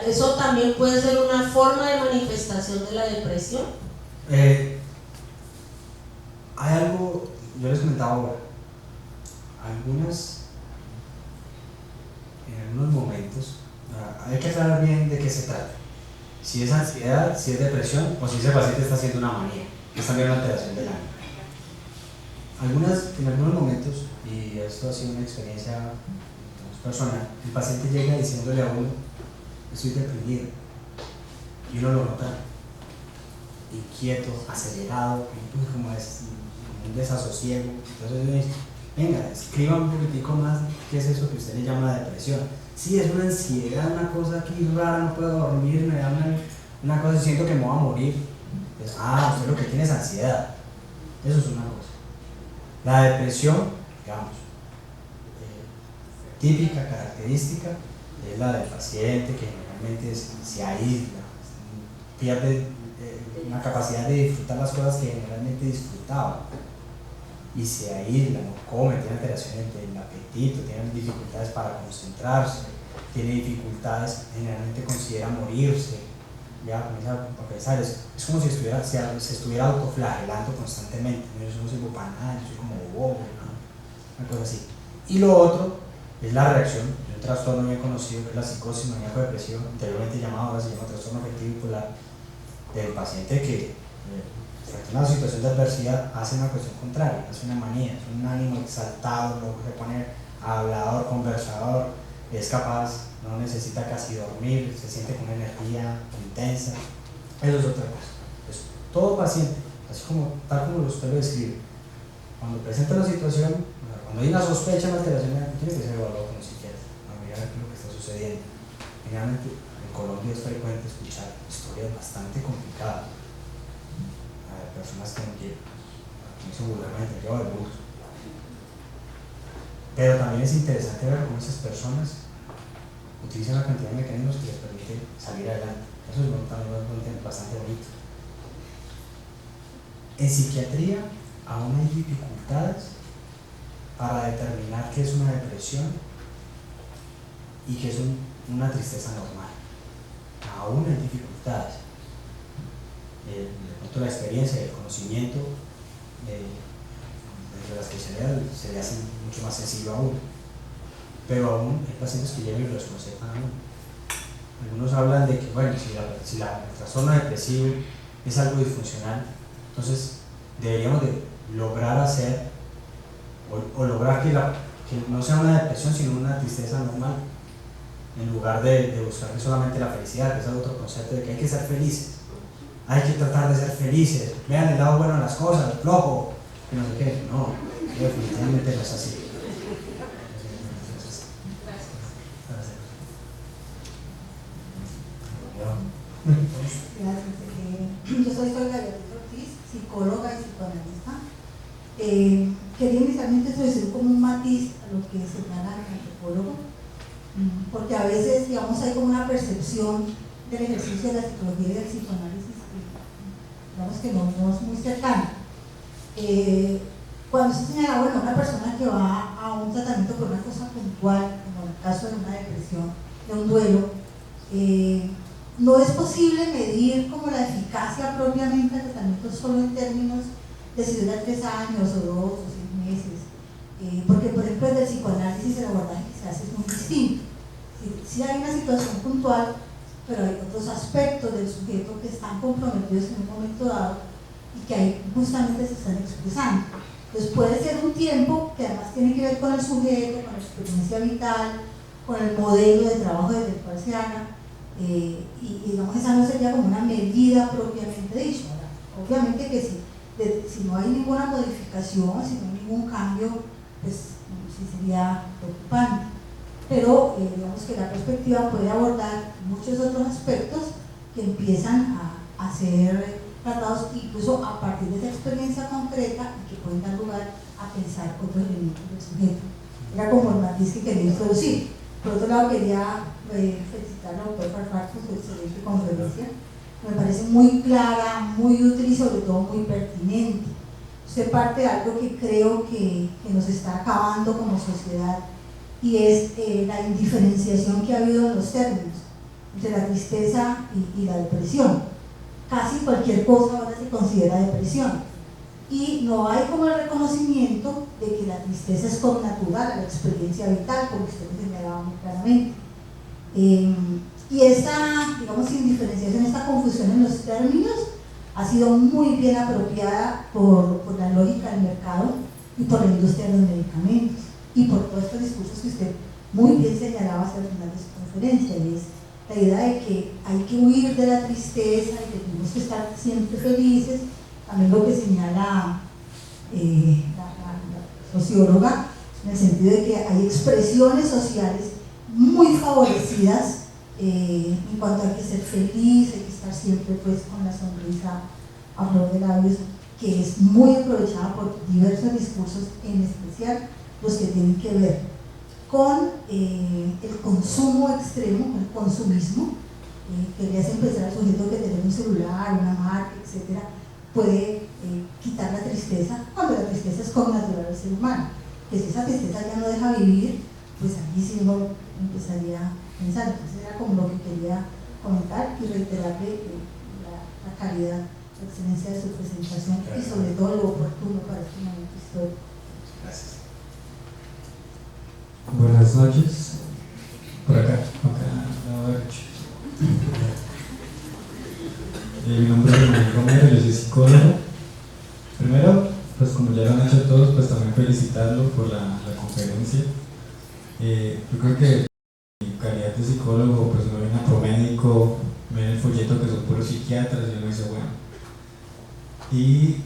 ¿eso también puede ser una forma de manifestación de la depresión? Hay algo, yo les comentaba ahora, en algunos momentos, hay que aclarar bien de qué se trata. Si es ansiedad, si es depresión o si ese paciente está haciendo una manía, es también una alteración del ánimo. En algunos momentos, y esto ha sido una experiencia personal, el paciente llega diciéndole a uno, estoy deprimido, y uno lo nota inquieto, acelerado, como es un desasosiego. Entonces uno dice, venga, escriba un poquitico más qué es eso que usted le llama la depresión. Sí, es una ansiedad, una cosa aquí rara, no puedo dormir, me da una cosa, siento que me voy a morir. Entonces, usted lo que tiene es ansiedad. Eso es una cosa. La depresión, digamos, típica, característica, es la del paciente que generalmente se aísla, pierde una capacidad de disfrutar las cosas que generalmente disfrutaba y se aísla, no come, tiene alteraciones del apetito, tiene dificultades para concentrarse, tiene dificultades, generalmente considera morirse, ya comienza a pensar, es como si se estuviera autoflagelando constantemente, yo no sirvo para nada, yo soy como bobo, ¿no? Una cosa así. Y lo otro es la reacción de un trastorno bien conocido que es la psicosis maníaco-depresiva, anteriormente llamado, ahora se llama trastorno afectivo bipolar, del paciente que frente a una situación de adversidad hace una cuestión contraria, hace una manía, es un ánimo exaltado, lo que se pone hablador, conversador, es capaz, no necesita casi dormir, se siente con una energía intensa. Eso es otra cosa. Entonces, todo paciente, así como tal como usted lo describe, cuando presenta una situación, cuando hay una sospecha de una alteración, tiene que ser evaluado con un psiquiatra para mirar qué es lo que está sucediendo. Generalmente en Colombia es frecuente escuchar historias bastante complicadas de personas que no quieren, como dicen vulgarmente, lleva de burros. Pero también es interesante ver cómo esas personas utilizan una cantidad de mecanismos que les permiten salir adelante. Eso es también bastante bonito. En psiquiatría aún hay dificultades para determinar qué es una depresión y qué es una tristeza normal. Aún hay dificultades. De pronto la experiencia y el conocimiento de la especialidad se le hace mucho más sencillo a uno, pero aún hay pacientes que llegan y lo desconcertan a uno. Algunos hablan de que, bueno, si el trastorno depresivo es algo disfuncional, entonces deberíamos de lograr hacer o lograr que no sea una depresión sino una tristeza normal, en lugar de buscar solamente la felicidad, que es otro concepto de que hay que ser felices. Hay que tratar de ser felices, vean el lado bueno de las cosas, flojo, que no sé qué. No, definitivamente no es así. Gracias. Yo soy Beatriz Ortiz, psicóloga y psicoanalista. Quería inicialmente introducir como un matiz a lo que señala el antropólogo, porque a veces, digamos, hay como una percepción del ejercicio de la psicología y del psicoanálisis que, digamos, que no es muy cercana. Cuando se señala, bueno, una persona que va a un tratamiento por una cosa puntual, como en el caso de una depresión, de un duelo, no es posible medir como la eficacia propiamente del tratamiento solo en términos de si dura 3 años o 2 o 6 meses, porque por ejemplo desde el psicoanálisis el abordaje que se hace es muy distinto. Sí hay una situación puntual, pero hay otros aspectos del sujeto que están comprometidos en un momento dado y que ahí justamente se están expresando. Entonces puede ser un tiempo que además tiene que ver con el sujeto, con la experiencia vital, con el modelo de trabajo desde el cual se haga, y digamos esa no sería como una medida propiamente dicha. Obviamente que si no hay ninguna modificación, si no hay ningún cambio, pues sí sería preocupante. Pero digamos que la perspectiva puede abordar muchos otros aspectos que empiezan a ser tratados incluso a partir de esa experiencia concreta y que pueden dar lugar a pensar otros elementos del sujeto. Era como el matiz que quería introducir. Por otro lado, quería felicitar al doctor Farfán por su excelente conferencia. Me parece muy clara, muy útil y sobre todo muy pertinente. Usted parte de algo que creo que nos está acabando como sociedad, y es la indiferenciación que ha habido en los términos entre la tristeza y la depresión. Casi cualquier cosa ahora se considera depresión, y no hay como el reconocimiento de que la tristeza es connatural a la experiencia vital, como usted me señalaba muy claramente. Y esta, digamos, indiferenciación, esta confusión en los términos ha sido muy bien apropiada por la lógica del mercado y por la industria de los medicamentos y por todos estos discursos que usted muy bien señalaba hacia el final de su conferencia, y es la idea de que hay que huir de la tristeza y que tenemos que estar siempre felices. También lo que señala la socióloga, en el sentido de que hay expresiones sociales muy favorecidas en cuanto a que ser feliz, hay que estar siempre pues con la sonrisa a flor de labios, que es muy aprovechada por diversos discursos, en especial los que tienen que ver con el consumo extremo, el consumismo, que le hace pensar al sujeto que tener un celular, una marca, etcétera, puede quitar la tristeza, cuando la tristeza es connatural al ser humano. Que si esa tristeza ya no deja vivir, pues aquí sí uno empezaría a pensar. Entonces era como lo que quería comentar y reiterarle la calidad, la excelencia de su presentación y sobre todo lo oportuno para este momento histórico. Gracias. Buenas noches. Por acá, a la derecha. Mi nombre es Manuel Romero, yo soy psicólogo. Primero, pues como ya lo han hecho todos, pues también felicitarlo por la conferencia. Yo creo que en calidad de psicólogo, pues uno viene a promédico, ve el folleto que son puros psiquiatras y uno dice, bueno. Y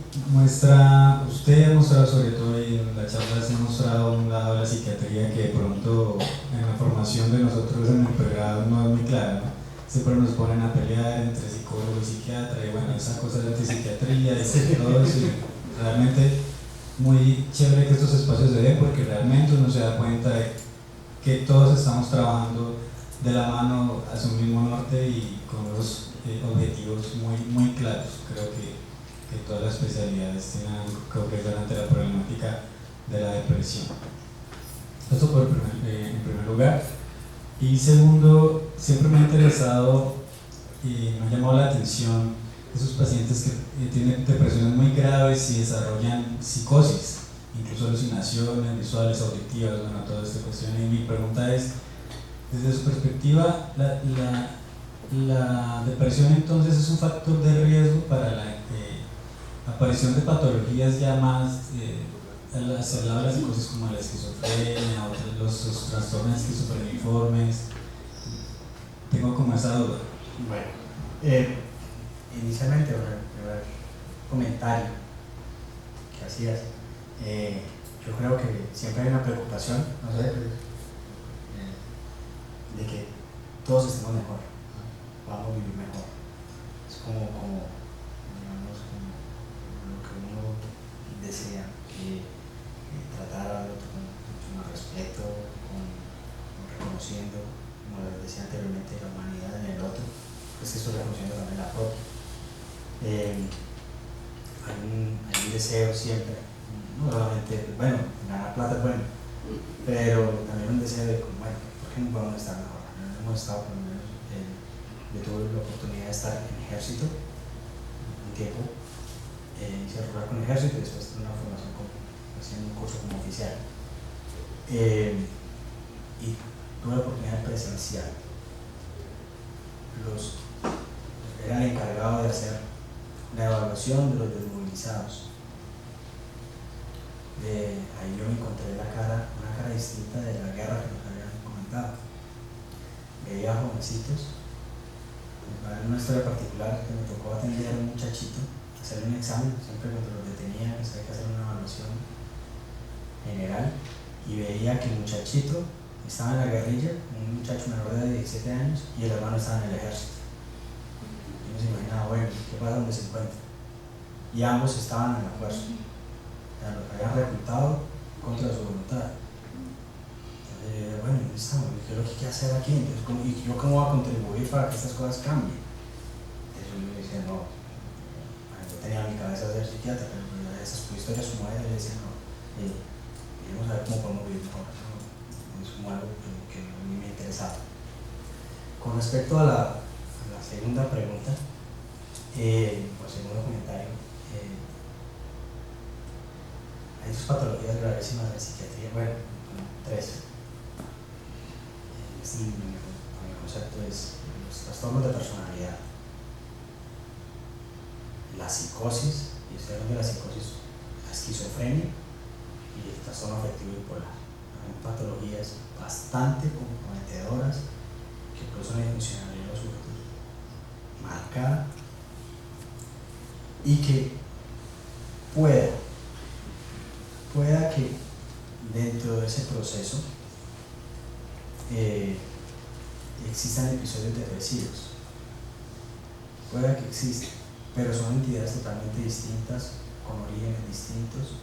usted ha mostrado, sobre todo en la charla, se ha mostrado un lado de la psiquiatría que de pronto en la formación de nosotros en el pregrado no es muy clara, ¿no? Siempre nos ponen a pelear entre psicólogo y psiquiatra, y bueno, esa cosa de antipsiquiatría y todo eso, y realmente muy chévere que estos espacios se den, porque realmente uno se da cuenta de que todos estamos trabajando de la mano hacia un mismo norte y con unos objetivos muy claros. Creo que todas las especialidades tienen algo que ofrecer ante la problemática de la depresión. Esto en primer lugar. Y segundo, siempre me ha interesado y me ha llamado la atención esos pacientes que tienen depresiones muy graves y desarrollan psicosis, incluso alucinaciones visuales, auditivas, bueno, toda esta cuestión. Y mi pregunta es, desde su perspectiva, ¿la depresión entonces es un factor de riesgo para la aparición de patologías ya más al lado de la psicosis, como la esquizofrenia o los trastornos esquizofreniformes? Tengo como esa duda. Bueno, inicialmente, el primer comentario que hacías, yo creo que siempre hay una preocupación, no sé, de que todos estemos mejor, vamos a vivir mejor. Es como hay un deseo siempre, no solamente, bueno, ganar plata es bueno, pero también un deseo de, bueno, ¿por qué no podemos estar mejor? No hemos estado, por lo menos, yo tuve la oportunidad de estar en ejército un tiempo, hice rural con ejército y después tuve una formación haciendo un curso como oficial. Y tuve la oportunidad presencial. Era el encargado de hacer la evaluación de los desmovilizados. Ahí yo me encontré una cara distinta de la guerra que nos habían comentado. Veía jovencitos. Una historia particular que me tocó atender a un muchachito, hacerle un examen, siempre cuando lo detenía, pues había que hacer una evaluación general, y veía que el muchachito estaba en la guerrilla, un muchacho menor de 17 años, y el hermano estaba en el ejército. Y uno se imaginaba, bueno, ¿qué pasa donde se encuentran? Y ambos estaban en la fuerza, o sea, los habían reclutado contra su voluntad. Entonces, bueno, ¿dónde estamos? ¿Qué es lo que hay que hacer aquí? Entonces, ¿y yo cómo voy a contribuir para que estas cosas cambien? Entonces yo le decía, no, yo tenía en mi cabeza ser psiquiatra, pero esas historias como esa, le decía, no, vamos a ver cómo podemos vivir mejor. Es como algo que a mí me interesaba. Con respecto a la segunda pregunta, o segundo comentario, hay dos patologías gravísimas en psiquiatría, bueno, tres. Mi concepto es los trastornos de personalidad, la psicosis, y estoy hablando de la psicosis, la esquizofrenia y el trastorno afectivo bipolar. Son patologías bastante comprometedoras que producen una disfuncionalidad subjetiva marcada y que pueda que dentro de ese proceso existan episodios depresivos. Pueda que exista, pero son entidades totalmente distintas, con orígenes distintos,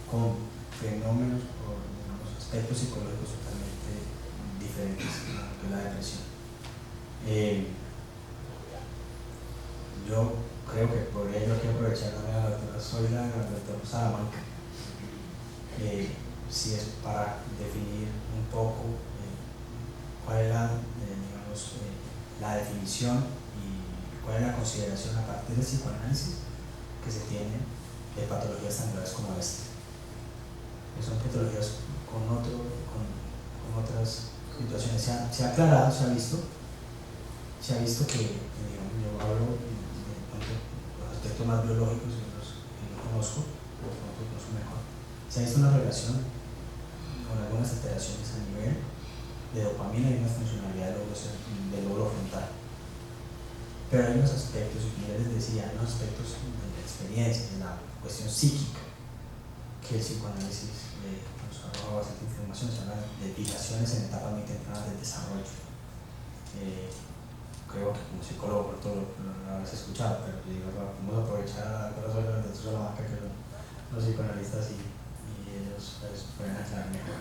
con fenómenos o digamos, aspectos psicológicos totalmente diferentes a la depresión. Yo creo que por ello hay que aprovechar también a la doctora Zoila, a la doctora Salamanca, si es para definir un poco cuál es la definición y cuál es la consideración a partir del psicoanálisis que se tiene de patologías tan graves como esta, que son patologías con otras situaciones. Se ha aclarado, se ha visto que, digamos, yo hablo de los aspectos más biológicos y los conozco, los conozco mejor. Se ha visto una relación con algunas alteraciones a nivel de dopamina y una funcionalidad del lóbulo frontal. Pero hay unos aspectos, y ya les decía, hay unos aspectos de la experiencia, de la cuestión psíquica, que el psicoanálisis nos arroja bastante información. Se habla de dilaciones en etapas muy tempranas del desarrollo. Creo que como psicólogo por todo lo habrás escuchado, pero digo, vamos a aprovechar a la doctora Salamanca, que son los psicoanalistas, y ellos pueden aclarar mejor.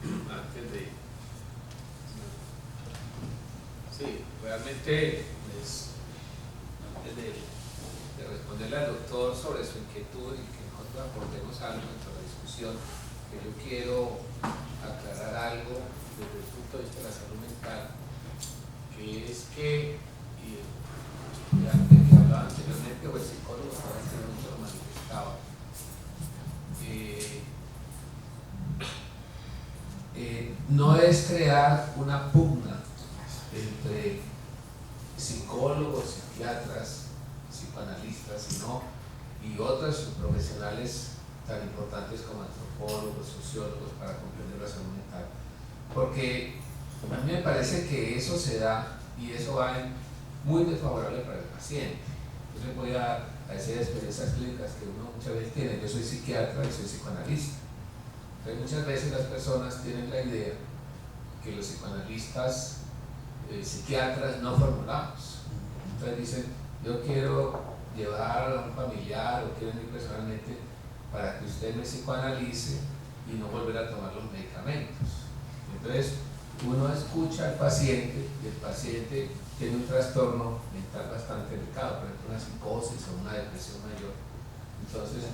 Antes de... Sí, realmente, antes de responderle al doctor sobre su inquietud y que nosotros aportemos algo dentro de la discusión, que yo quiero aclarar algo desde el punto de vista de la salud mental, que es que, y el estudiante que hablaba anteriormente, o el psicólogo que anteriormente lo manifestaba, no es crear una pugna entre psicólogos, psiquiatras, psicoanalistas, y otros profesionales tan importantes como antropólogos, sociólogos, para comprender la salud mental. Porque a mí me parece que eso se da y eso va muy desfavorable para el paciente. Entonces voy a decir experiencias clínicas que uno muchas veces tiene. Yo soy psiquiatra y soy psicoanalista. Entonces muchas veces las personas tienen la idea que los psicoanalistas, psiquiatras no formulamos. Entonces dicen, yo quiero llevar a un familiar o quiero ir personalmente para que usted me psicoanalice y no volver a tomar los medicamentos. Entonces uno escucha al paciente y el paciente tiene un trastorno mental bastante delicado, por ejemplo una psicosis o una depresión mayor. Entonces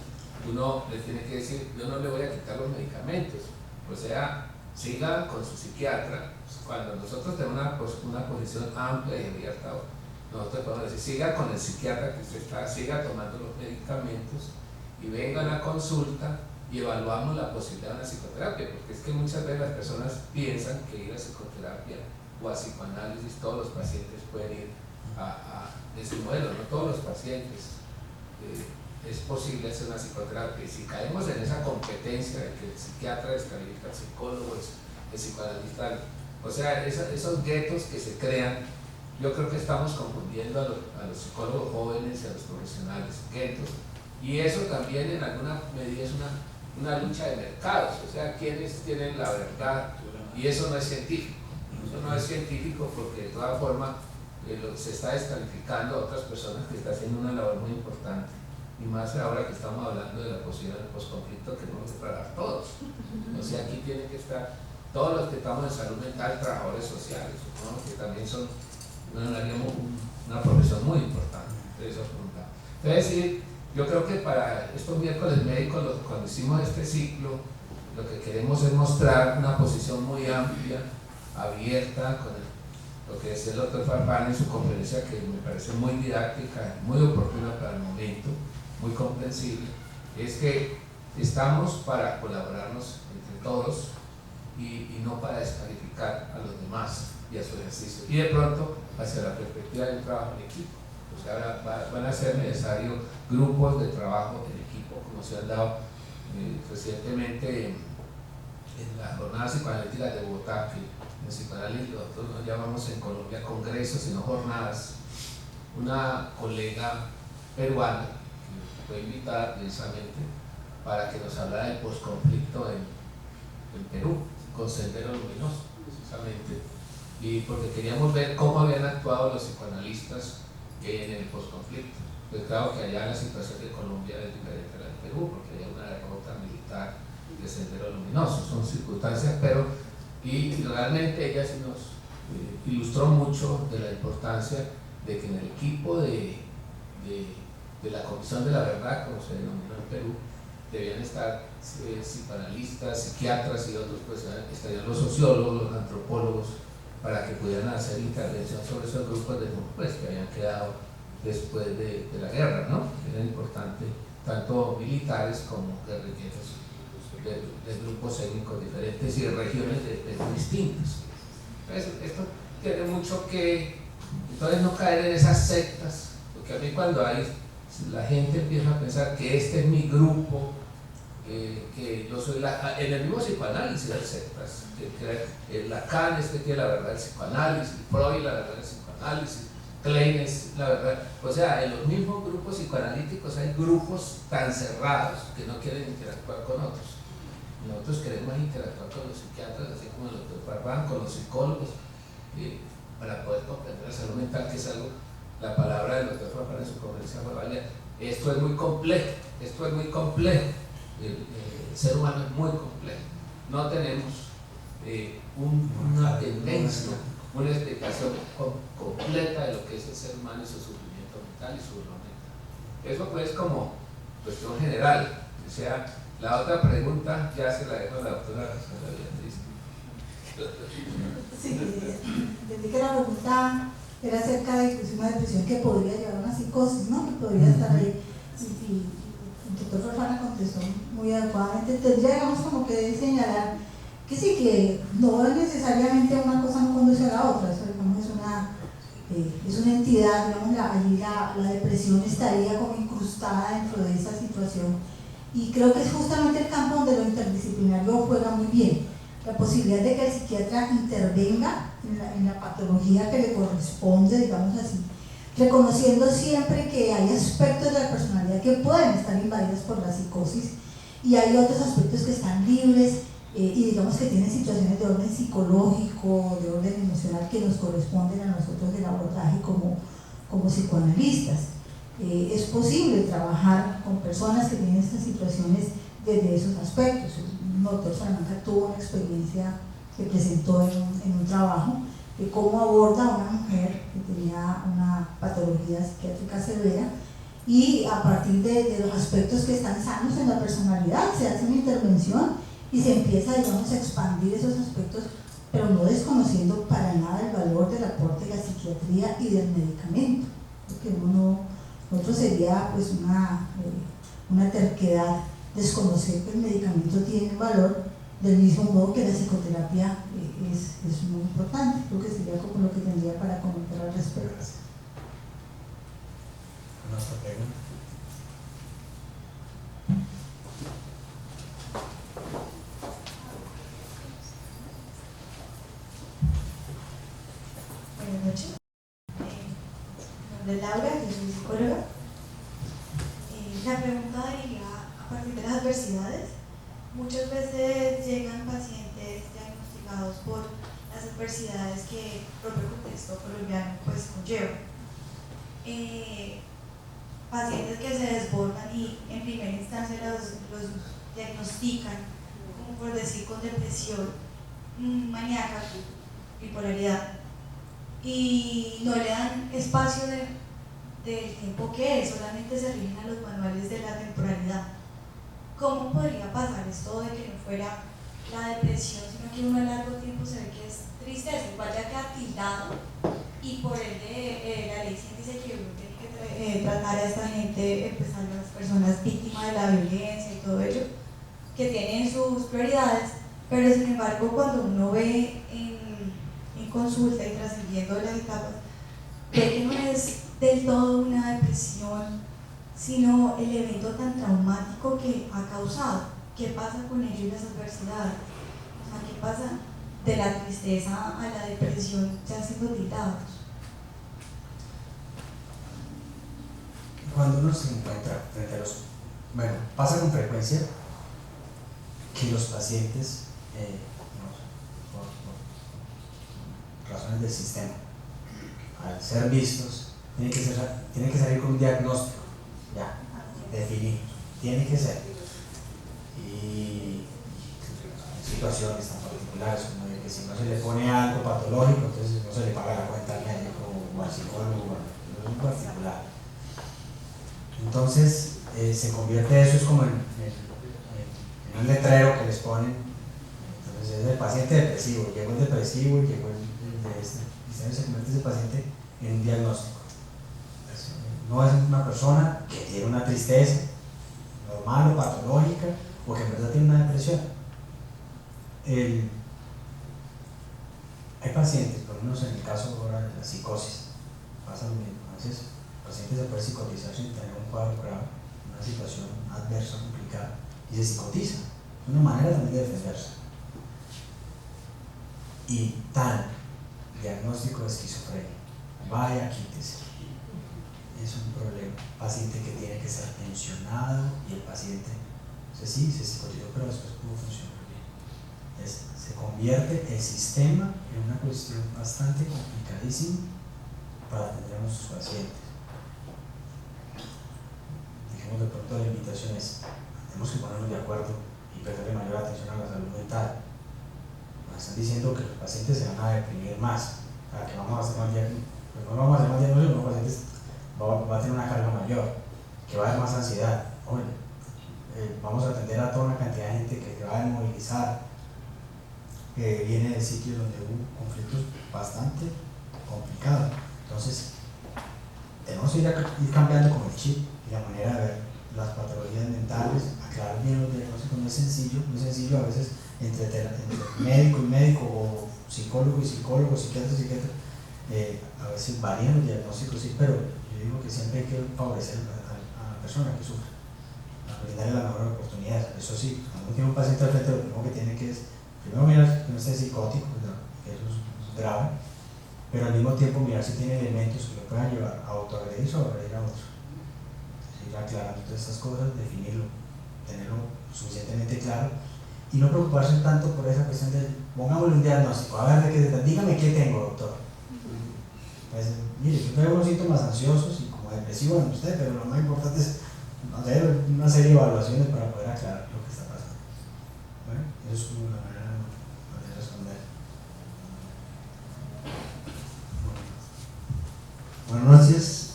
uno le tiene que decir, yo no le voy a quitar los medicamentos, o sea, siga con su psiquiatra. Cuando nosotros tenemos una posición amplia y abierta, nosotros podemos decir, siga con el psiquiatra que usted está, siga tomando los medicamentos y venga a la consulta y evaluamos la posibilidad de una psicoterapia, porque es que muchas veces las personas piensan que ir a psicoterapia o a psicoanálisis, todos los pacientes pueden ir a ese modelo, no todos los pacientes. Es posible hacer una psicoterapia, y si caemos en esa competencia de que el psiquiatra descalifica al psicólogo, el psicoanalista, o sea, esos guetos que se crean, yo creo que estamos confundiendo a los psicólogos jóvenes y a los profesionales, guetos, y eso también en alguna medida es una lucha de mercados, o sea, quienes tienen la verdad, y eso no es científico. Eso no es científico porque de todas formas se está descalificando a otras personas que están haciendo una labor muy importante, y más ahora que estamos hablando de la posibilidad del posconflicto que tenemos que preparar todos. O sea, aquí tienen que estar todos los que estamos en salud mental, trabajadores sociales, ¿no? Que también son una profesión muy importante. Entonces, yo creo que para estos miércoles médicos, cuando hicimos este ciclo, lo que queremos es mostrar una posición muy amplia, abierta, con lo que decía el doctor Farfán en su conferencia, que me parece muy didáctica, muy oportuna para el momento, muy comprensible, es que estamos para colaborarnos entre todos y no para descalificar a los demás y a su ejercicio, y de pronto hacia la perspectiva de un trabajo en equipo. O sea, van a ser necesarios grupos de trabajo en equipo, como se han dado recientemente en la jornada psicoanalítica de Bogotá, que en psicoanálisis nosotros no llamamos en Colombia congresos, sino jornadas. Una colega peruana que fue invitada precisamente para que nos hablara del posconflicto en Perú, con Sendero Luminoso, precisamente, y porque queríamos ver cómo habían actuado los psicoanalistas en el posconflicto. Pues claro que allá la situación de Colombia es diferente a la de Perú, porque hay una derrota militar de Sendero Luminoso, son circunstancias, pero y realmente ella sí nos ilustró mucho de la importancia de que en el equipo de la Comisión de la Verdad, como se denominó en Perú, debían estar psicoanalistas, psiquiatras y otros, pues estarían los sociólogos, los antropólogos, para que pudieran hacer intervención sobre esos grupos de pues, que habían quedado después de la guerra, ¿no? Era importante, tanto militares como guerrilleros de grupos étnicos diferentes y de regiones distintas. Entonces, esto tiene mucho que, entonces no caer en esas sectas, porque a mí cuando la gente empieza a pensar que este es mi grupo, que yo soy en el mismo psicoanálisis hay sectas, que Lacan es que tiene la verdad del psicoanálisis, Freud la verdad del psicoanálisis, Klein es la verdad, o sea, en los mismos grupos psicoanalíticos hay grupos tan cerrados que no quieren interactuar con otros. Nosotros queremos interactuar con los psiquiatras, así como el doctor Farfán, con los psicólogos, para poder comprender la salud mental, que es algo, la palabra del doctor Farfán en su conferencia fue válida. Esto es muy complejo, el ser humano es muy complejo, no tenemos una tendencia, una explicación completa de lo que es el ser humano y su sufrimiento mental y su dolor mental. Eso pues como cuestión general. O sea, la otra pregunta ya se la dejo a la doctora Beatriz. Sí, entendí que la pregunta era acerca de una depresión que podría llevar a una psicosis, ¿no? Que podría estar ahí. Y el doctor Farfán contestó muy adecuadamente. Tendría, digamos, como que señalar que sí, que no es necesariamente una cosa no conduce a la otra, eso digamos es una entidad, digamos, allí la depresión estaría como incrustada dentro de esa situación, y creo que es justamente el campo donde lo interdisciplinario juega muy bien, la posibilidad de que el psiquiatra intervenga en la patología que le corresponde, digamos así, reconociendo siempre que hay aspectos de la personalidad que pueden estar invadidos por la psicosis y hay otros aspectos que están libres, y digamos que tienen situaciones de orden psicológico, de orden emocional que nos corresponden a nosotros del abordaje como psicoanalistas. Es posible trabajar con personas que tienen estas situaciones desde esos aspectos. El doctor Salamanca tuvo una experiencia que presentó en un trabajo de cómo aborda a una mujer que tenía una patología psiquiátrica severa, y a partir de los aspectos que están sanos en la personalidad se hace una intervención y se empieza, digamos, a expandir esos aspectos, pero no desconociendo para nada el valor del aporte de la psiquiatría y del medicamento, porque otro sería pues una terquedad desconocer que el medicamento tiene valor, del mismo modo que la psicoterapia es muy importante. Creo que sería como lo que tendría para comentar al respecto. ¿Una otra pregunta? Buenas noches. Mi nombre es Laura, yo soy psicóloga. La pregunta iría a partir de las adversidades. Muchas veces llegan pacientes diagnosticados por las adversidades que el propio contexto colombiano pues conlleva. Pacientes que se desbordan y en primera instancia los diagnostican, como por decir, con depresión maníaca, bipolaridad, y no le dan espacio del tiempo que es, solamente se rigen a los manuales de la temporalidad. ¿Cómo podría pasar esto de que no fuera la depresión, sino que uno a largo tiempo se ve que es tristeza, igual ya queda tildado, y por ende la ley dice que uno tiene que tratar a esta gente, pues a las personas víctimas de la violencia y todo ello, que tienen sus prioridades, pero sin embargo cuando uno ve en consulta y trascendiendo las etapas, ve que no es del todo una depresión, sino el evento tan traumático que ha causado. ¿Qué pasa con ello y las adversidades? O sea, ¿qué pasa de la tristeza a la depresión ya siendo tildados? Cuando uno se encuentra frente a bueno, pasa con frecuencia que los pacientes, por razones del sistema, al ser vistos, tienen que salir con un diagnóstico, ya, definido, tiene que ser. Y en situaciones tan particulares como de que si no se le pone algo patológico, entonces no se le paga la cuenta al médico o al psicólogo, es muy particular. Entonces se convierte eso, es como en un letrero que les ponen. Entonces es el paciente depresivo, llegó el depresivo y llegó y se convierte ese paciente en un diagnóstico. No es una persona que tiene una tristeza normal o patológica o que en verdad tiene una depresión. Hay pacientes, por lo menos en el caso ahora de la psicosis, pasa lo mismo. A veces el paciente se puede psicotizar sin tener un cuadro grave, una situación adversa, complicada, y se psicotiza. Es una manera también de defenderse. Y tal diagnóstico de esquizofrenia, vaya, quítese. Es un problema. Paciente que tiene que ser tensionado y el paciente, sí, se psicotizó, pero después pudo funcionar bien. Se convierte el sistema en una cuestión bastante complicadísima para atender a nuestros pacientes. Dijimos de pronto la invitación es, tenemos que ponernos de acuerdo y prestarle mayor atención a la salud mental. Nos están diciendo que los pacientes se van a deprimir más, para que vamos a hacer más diagnóstico, pues no vamos a hacer más diagnóstico, los pacientes va a tener una carga mayor, que va a haber más ansiedad. Oye, vamos a atender a toda una cantidad de gente que se va a desmovilizar, que viene de sitios donde hubo conflictos bastante complicados. Entonces, tenemos que ir cambiando como el chip y la manera de ver las patologías mentales, aclarar bien los diagnósticos. No es sencillo a veces entre médico y médico, o psicólogo y psicólogo, psiquiatra y psiquiatra, a veces varían los diagnósticos, sí, pero yo digo que siempre hay que favorecer a la persona que sufre, a brindarle la mejor oportunidad. Eso sí, cuando uno tiene un paciente al frente, lo primero que tiene que es, primero mirar que no esté psicótico, que eso es grave, pero al mismo tiempo mirar si tiene elementos que lo puedan llevar a autoagredirse o agredir a otro. Ir aclarando todas estas cosas, definirlo, tenerlo suficientemente claro y no preocuparse tanto por esa cuestión de pongámosle un diagnóstico, a ver de qué se trata, dígame qué tengo, doctor. Pues, mire, yo tengo unos síntomas ansiosos y como depresivos en usted, pero lo más importante es hacer una serie de evaluaciones para poder aclarar lo que está pasando. Bueno, eso es una manera de responder. Buenas noches,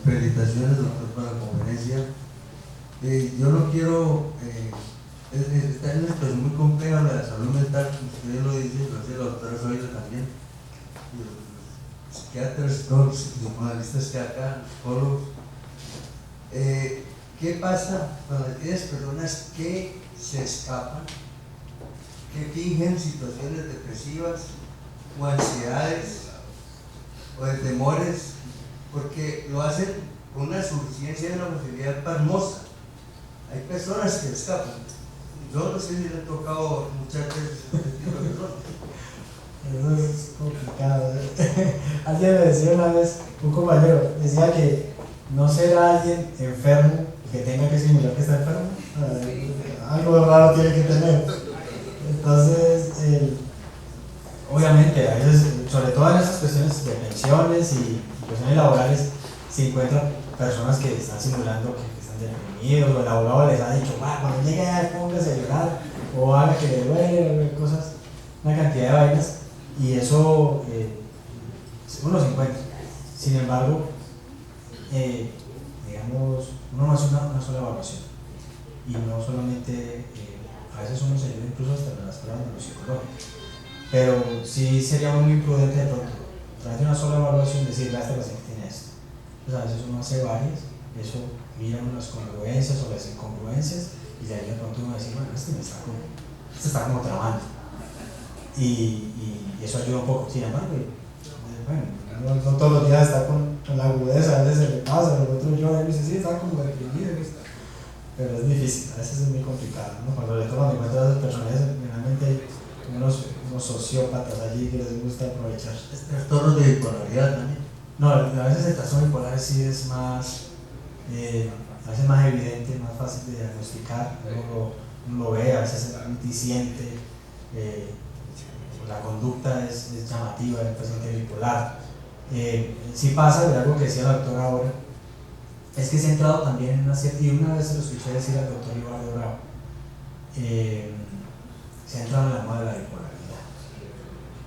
felicitaciones doctor por la conferencia. Yo no quiero, está en una situación muy compleja la salud mental, como usted lo dice, lo dice la doctora Zoila también, y los psiquiatras, todos los psicoanalistas que acá, los psicólogos. ¿Qué pasa con aquellas personas que se escapan, que fingen situaciones depresivas o ansiedades o de temores, porque lo hacen con una suficiencia de una facilidad pasmosa? Hay personas que escapan. Yo no sé si le ha tocado muchas veces este tipo de personas. Eso es complicado. Alguien me decía una vez, un compañero, decía que no será alguien enfermo que tenga que simular que está enfermo. Algo raro tiene que tener. Entonces, obviamente, a veces, sobre todo en estas cuestiones de pensiones y cuestiones laborales, se encuentran personas que están simulando que están deprimidos, o el abogado les ha dicho, cuando llegue ya póngase a llorar, o haga que le duele, cosas, una cantidad de vainas, y eso uno se encuentra. Sin embargo, digamos, uno no hace una sola evaluación, y no solamente, a veces uno se ayuda incluso hasta en las pruebas neuropsicológicas. Pero sí sería muy imprudente de pronto, tras de una sola evaluación, decirle a este paciente tiene esto. Pues a veces uno hace varias, eso mira uno las congruencias o las incongruencias y de ahí de pronto uno va a decir, bueno, este está como trabajando. Y eso ayuda un poco. Sin embargo, bueno, no todos los días está con la agudeza, a veces se le pasa, el otro yo y dice, sí, está como deprimido. Pero es difícil, a veces es muy complicado, ¿no? Cuando le toman en cuenta a esas personas, generalmente unos sociópatas allí que les gusta aprovechar. Trastornos de bipolaridad también. No, a veces el trastorno bipolar sí es más, a veces más evidente, más fácil de diagnosticar, uno lo ve, a veces es muy diciente, la conducta es llamativa del paciente bipolar. Sí pasa, de algo que decía la doctora ahora, es que se ha entrado también en una cierta, y una vez se lo escuché decir al doctor Eduardo Bravo, se ha entrado en la moda de la bipolaridad.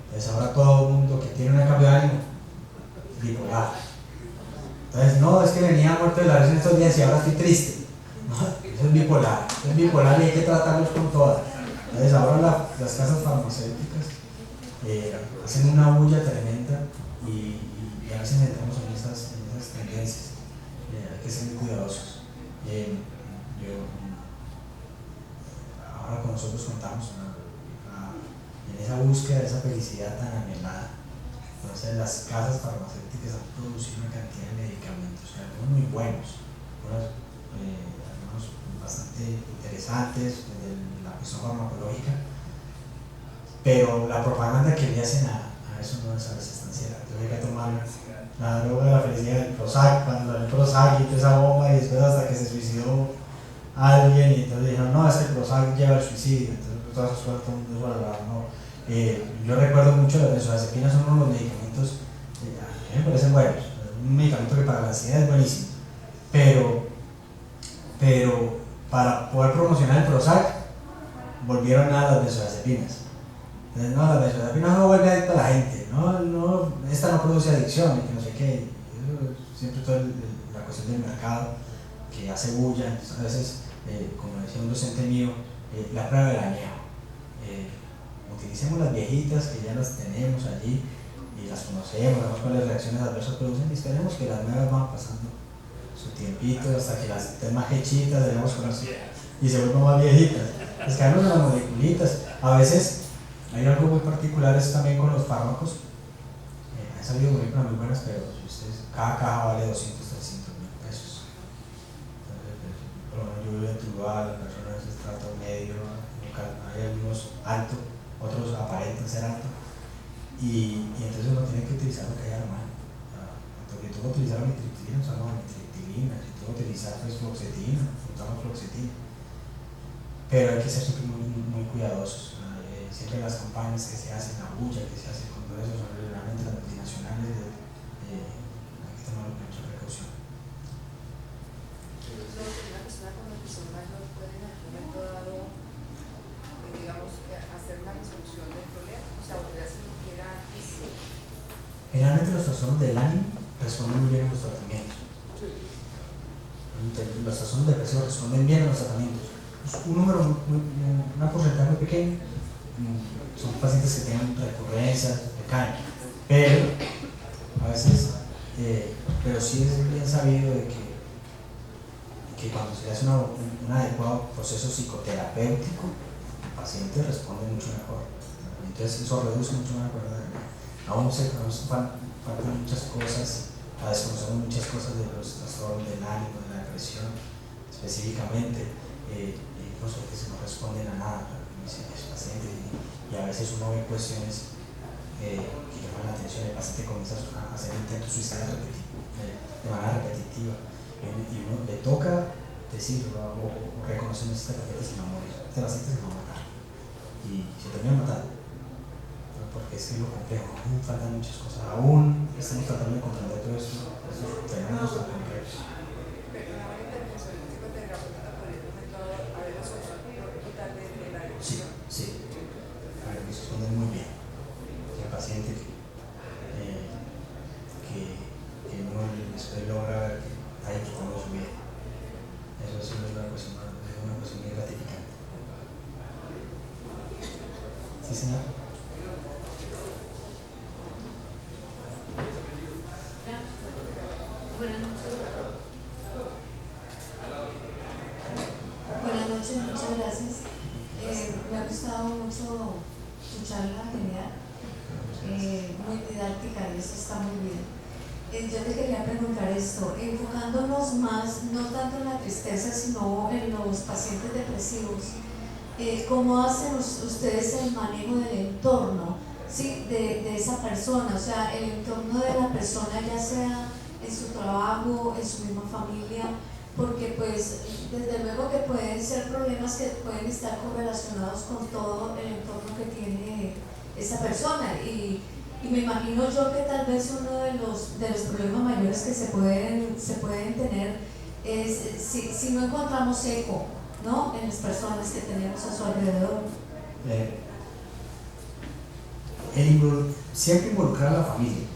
Entonces ahora todo el mundo que tiene un cambio de ánimo, bipolar. Entonces, no, es que venía muerto de la risa en estos días y ahora estoy triste. No, eso es bipolar y hay que tratarlos con todas. Entonces ahora las casas farmacéuticas hacen una bulla tremenda y a veces entramos en esas tendencias. Hay que ser muy cuidadosos. Ahora con nosotros contamos en esa búsqueda de esa felicidad tan anhelada. Entonces las casas farmacéuticas han producido una cantidad de medicamentos, algunos muy buenos, algunos bastante interesantes desde la cuestión farmacológica, pero la propaganda que le hacen a eso no es a veces tan cierta. Entonces hay que tomar la droga de la felicidad del Prozac, cuando el Prozac y toda esa bomba, y después hasta que se suicidó alguien y entonces dijeron, no, es que el Prozac lleva el suicidio, entonces todas esas cosas todo el mundo no. Yo recuerdo mucho las benzodiazepinas, son uno de los medicamentos, a mí me parecen buenos, un medicamento que para la ansiedad es buenísimo, pero para poder promocionar el Prozac volvieron a las benzodiazepinas. Entonces, no, las benzodiazepinas no vuelve adicto a la gente, esta no produce adicción y que no sé qué. Eso, siempre toda la cuestión del mercado que hace bulla. Entonces, a veces, como decía un docente mío, la prueba del añejo. Utilicemos las viejitas que ya las tenemos allí y las conocemos, sabemos cuáles reacciones adversas producen y esperemos que las nuevas van pasando su tiempito hasta que las estén más hechitas, debemos conocer y se vuelvan más viejitas. Les caemos en las moleculitas. A veces hay algo muy particular es también con los fármacos. Han salido moléculas muy buenas, pero cada caja vale 200, 300.000 pesos. Entonces, por lo menos yo vivo en Tuluá, las personas de estrato medio, hay algunos altos, otros aparentan ser altos, y entonces uno tiene que utilizar lo que hay a la mano. Porque tengo que utilizar amitriptilina, usamos amitriptilina, si tengo que utilizar fluoxetina, usamos fluoxetina. Pero hay que ser siempre muy cuidadosos. Siempre las campañas que se hacen, la bulla que se hace con todo eso, son realmente las multinacionales, hay que tomar mucha precaución. Una persona con personas no puede en algún momento dado, digamos, hacer una resolución del problema, o sea, volver a hacer lo que era antes. Generalmente los trastornos del ánimo responden muy bien a los tratamientos. Los trastornos depresivos responden bien a los tratamientos. Un número, una porcentaje muy pequeño, son pacientes que tienen recurrencias, recaen, pero a veces, pero sí es bien sabido de que cuando se hace un adecuado proceso psicoterapéutico, el paciente responde mucho mejor. Entonces eso reduce mucho más la verdad. Aún faltan muchas cosas, desconocemos muchas cosas de los trastornos del ánimo, de la depresión, específicamente. Nosotros no responden a nada, dicen los pacientes, y a veces uno ve cuestiones que llaman la atención. El paciente comienza a hacer intentos suicidas de manera repetitiva, y uno le toca decirlo o reconocer que este paciente se va a morir, este paciente se va a matar, y se termina matando, porque es lo complejo. Aún faltan muchas cosas, aún estamos tratando de comprender todo eso, esos fenómenos tan complejos. Sí, sí, a ver, responde muy bien. El paciente que uno después logra ver que hay que tomar su vida. Eso sí es una cuestión muy gratificante. Sí, señor. Buenas noches, muchas gracias. Me ha gustado mucho su charla, genial, muy didáctica y eso está muy bien. Yo te quería preguntar esto, enfocándonos más, no tanto en la tristeza, sino en los pacientes depresivos, ¿cómo hacen ustedes el manejo del entorno, ¿sí? de esa persona? O sea, el entorno de la persona, ya sea en su trabajo, en su misma familia, porque pues desde luego que pueden ser problemas que pueden estar correlacionados con todo el entorno que tiene esa persona, y me imagino yo que tal vez uno de los problemas mayores que se pueden tener es si no encontramos eco, ¿no?, en las personas que tenemos a su alrededor. Siempre involucrar a la familia.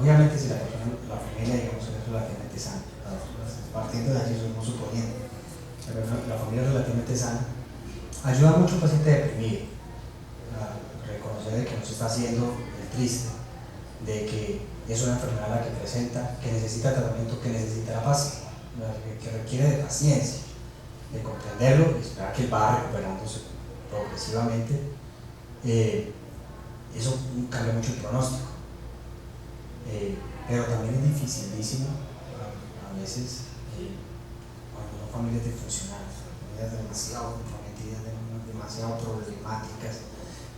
Obviamente si la familia, digamos, es relativamente sana, partiendo de allí somos suponiendo, pero la familia es relativamente sana, ayuda mucho al paciente deprimido a reconocer de que no se está haciendo el triste, de que es una enfermedad la que presenta, que necesita tratamiento, que necesita la paciencia, que requiere de paciencia, de comprenderlo y esperar que él va recuperándose progresivamente. Eso cambia mucho el pronóstico. Pero también es dificilísimo a veces cuando son familias disfuncionales, familias demasiado comprometidas, demasiado problemáticas,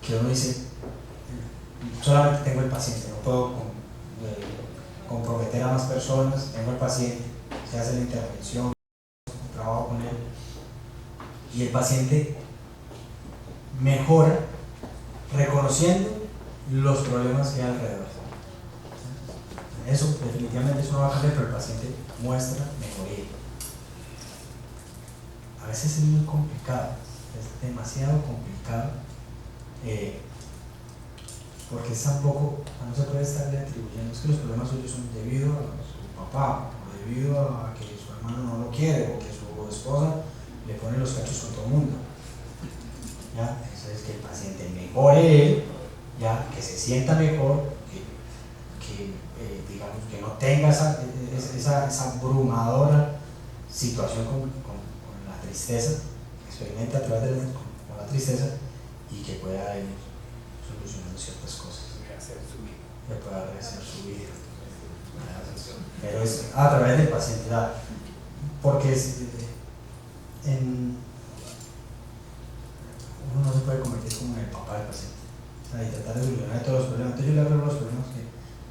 que uno dice, solamente tengo el paciente, no puedo comprometer a más personas, tengo el paciente, se hace la intervención, trabajo con él, y el paciente mejora reconociendo los problemas que hay alrededor. Eso definitivamente eso no va a cambiar, pero el paciente muestra mejoría. A veces es muy complicado, es demasiado complicado, porque es tampoco, no se puede estarle atribuyendo, es que los problemas suyos son debido a su papá, o debido a que su hermano no lo quiere, o que su esposa le pone los cachos con todo el mundo. ¿Ya? Eso es que el paciente mejore él, ya, que se sienta mejor, digamos, que no tenga esa abrumadora situación con la tristeza, que experimenta a través de con la tristeza, y que pueda ir solucionando ciertas cosas, que pueda rehacer su vida, pero es a través del paciente, porque uno no se puede convertir como en el papá del paciente, o sea, y tratar de solucionar todos los problemas. Entonces yo le arreglo los problemas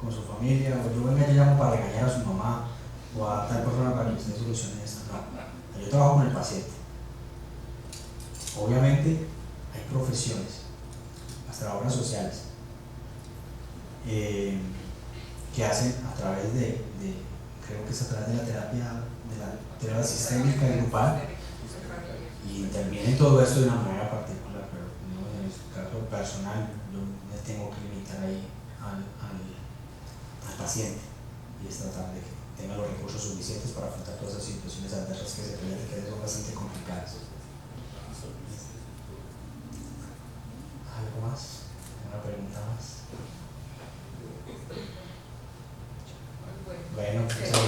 con su familia, o yo venga, yo llamo para regañar a su mamá o a tal persona para que usted solucione esto. No, yo trabajo con el paciente. Obviamente hay profesiones, las trabajadoras sociales, que hacen a través creo que es a través de la terapia sistémica y grupal, y intervienen todo esto de una manera particular, pero no, en el caso personal yo me tengo que limitar ahí al paciente y es tratar de que tenga los recursos suficientes para afrontar todas esas situaciones adversas que se presentan, que son bastante complicadas. ¿Algo más? ¿Una pregunta más? Bueno, pues